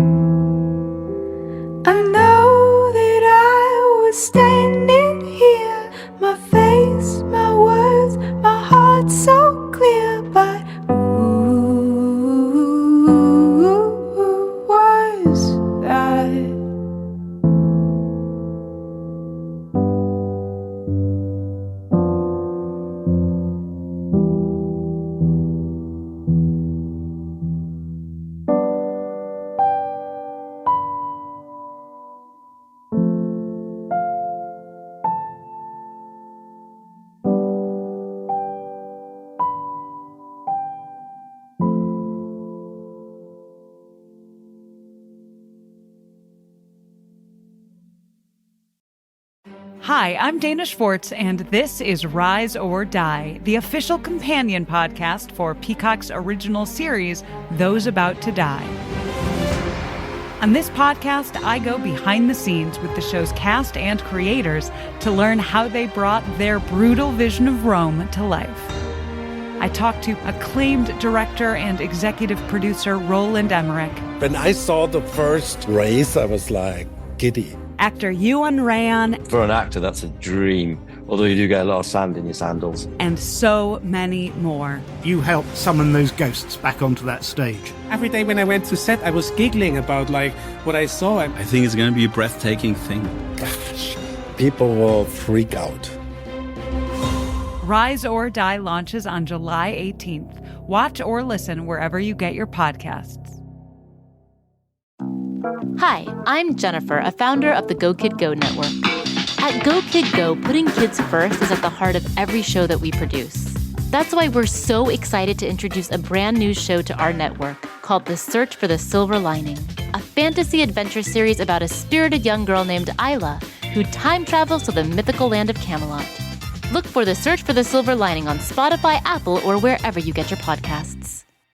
I know that I was standing here, my face, my words, my heart so clear, but Hi, I'm Dana Schwartz, and this is Rise or Die, the official companion podcast for Peacock's original series, Those About to Die. On this podcast, I go behind the scenes with the show's cast and creators to learn how they brought their brutal vision of Rome to life. I talked to acclaimed director and executive producer Roland Emmerich, When I saw the first race, I was like giddy. actor Ewan Ryan, For an actor, that's a dream, although you do get a lot of sand in your sandals. and so many more. You helped summon those ghosts back onto that stage. Every day when I went to set, I was giggling about what I saw. I think it's going to be a breathtaking thing. People will freak out. Rise or Die launches on July 18th. Watch or listen wherever you get your podcasts. Hi, I'm Jennifer, a founder of the Go Kid Go network. At Go Kid Go, putting kids first is at the heart of every show that we produce. That's why we're so excited to introduce a brand new show to our network called The Search for the Silver Lining, a fantasy adventure series about a spirited young girl named Isla who time travels to the mythical land of Camelot. Look for The Search for the Silver Lining on Spotify, Apple, or wherever you get your podcasts.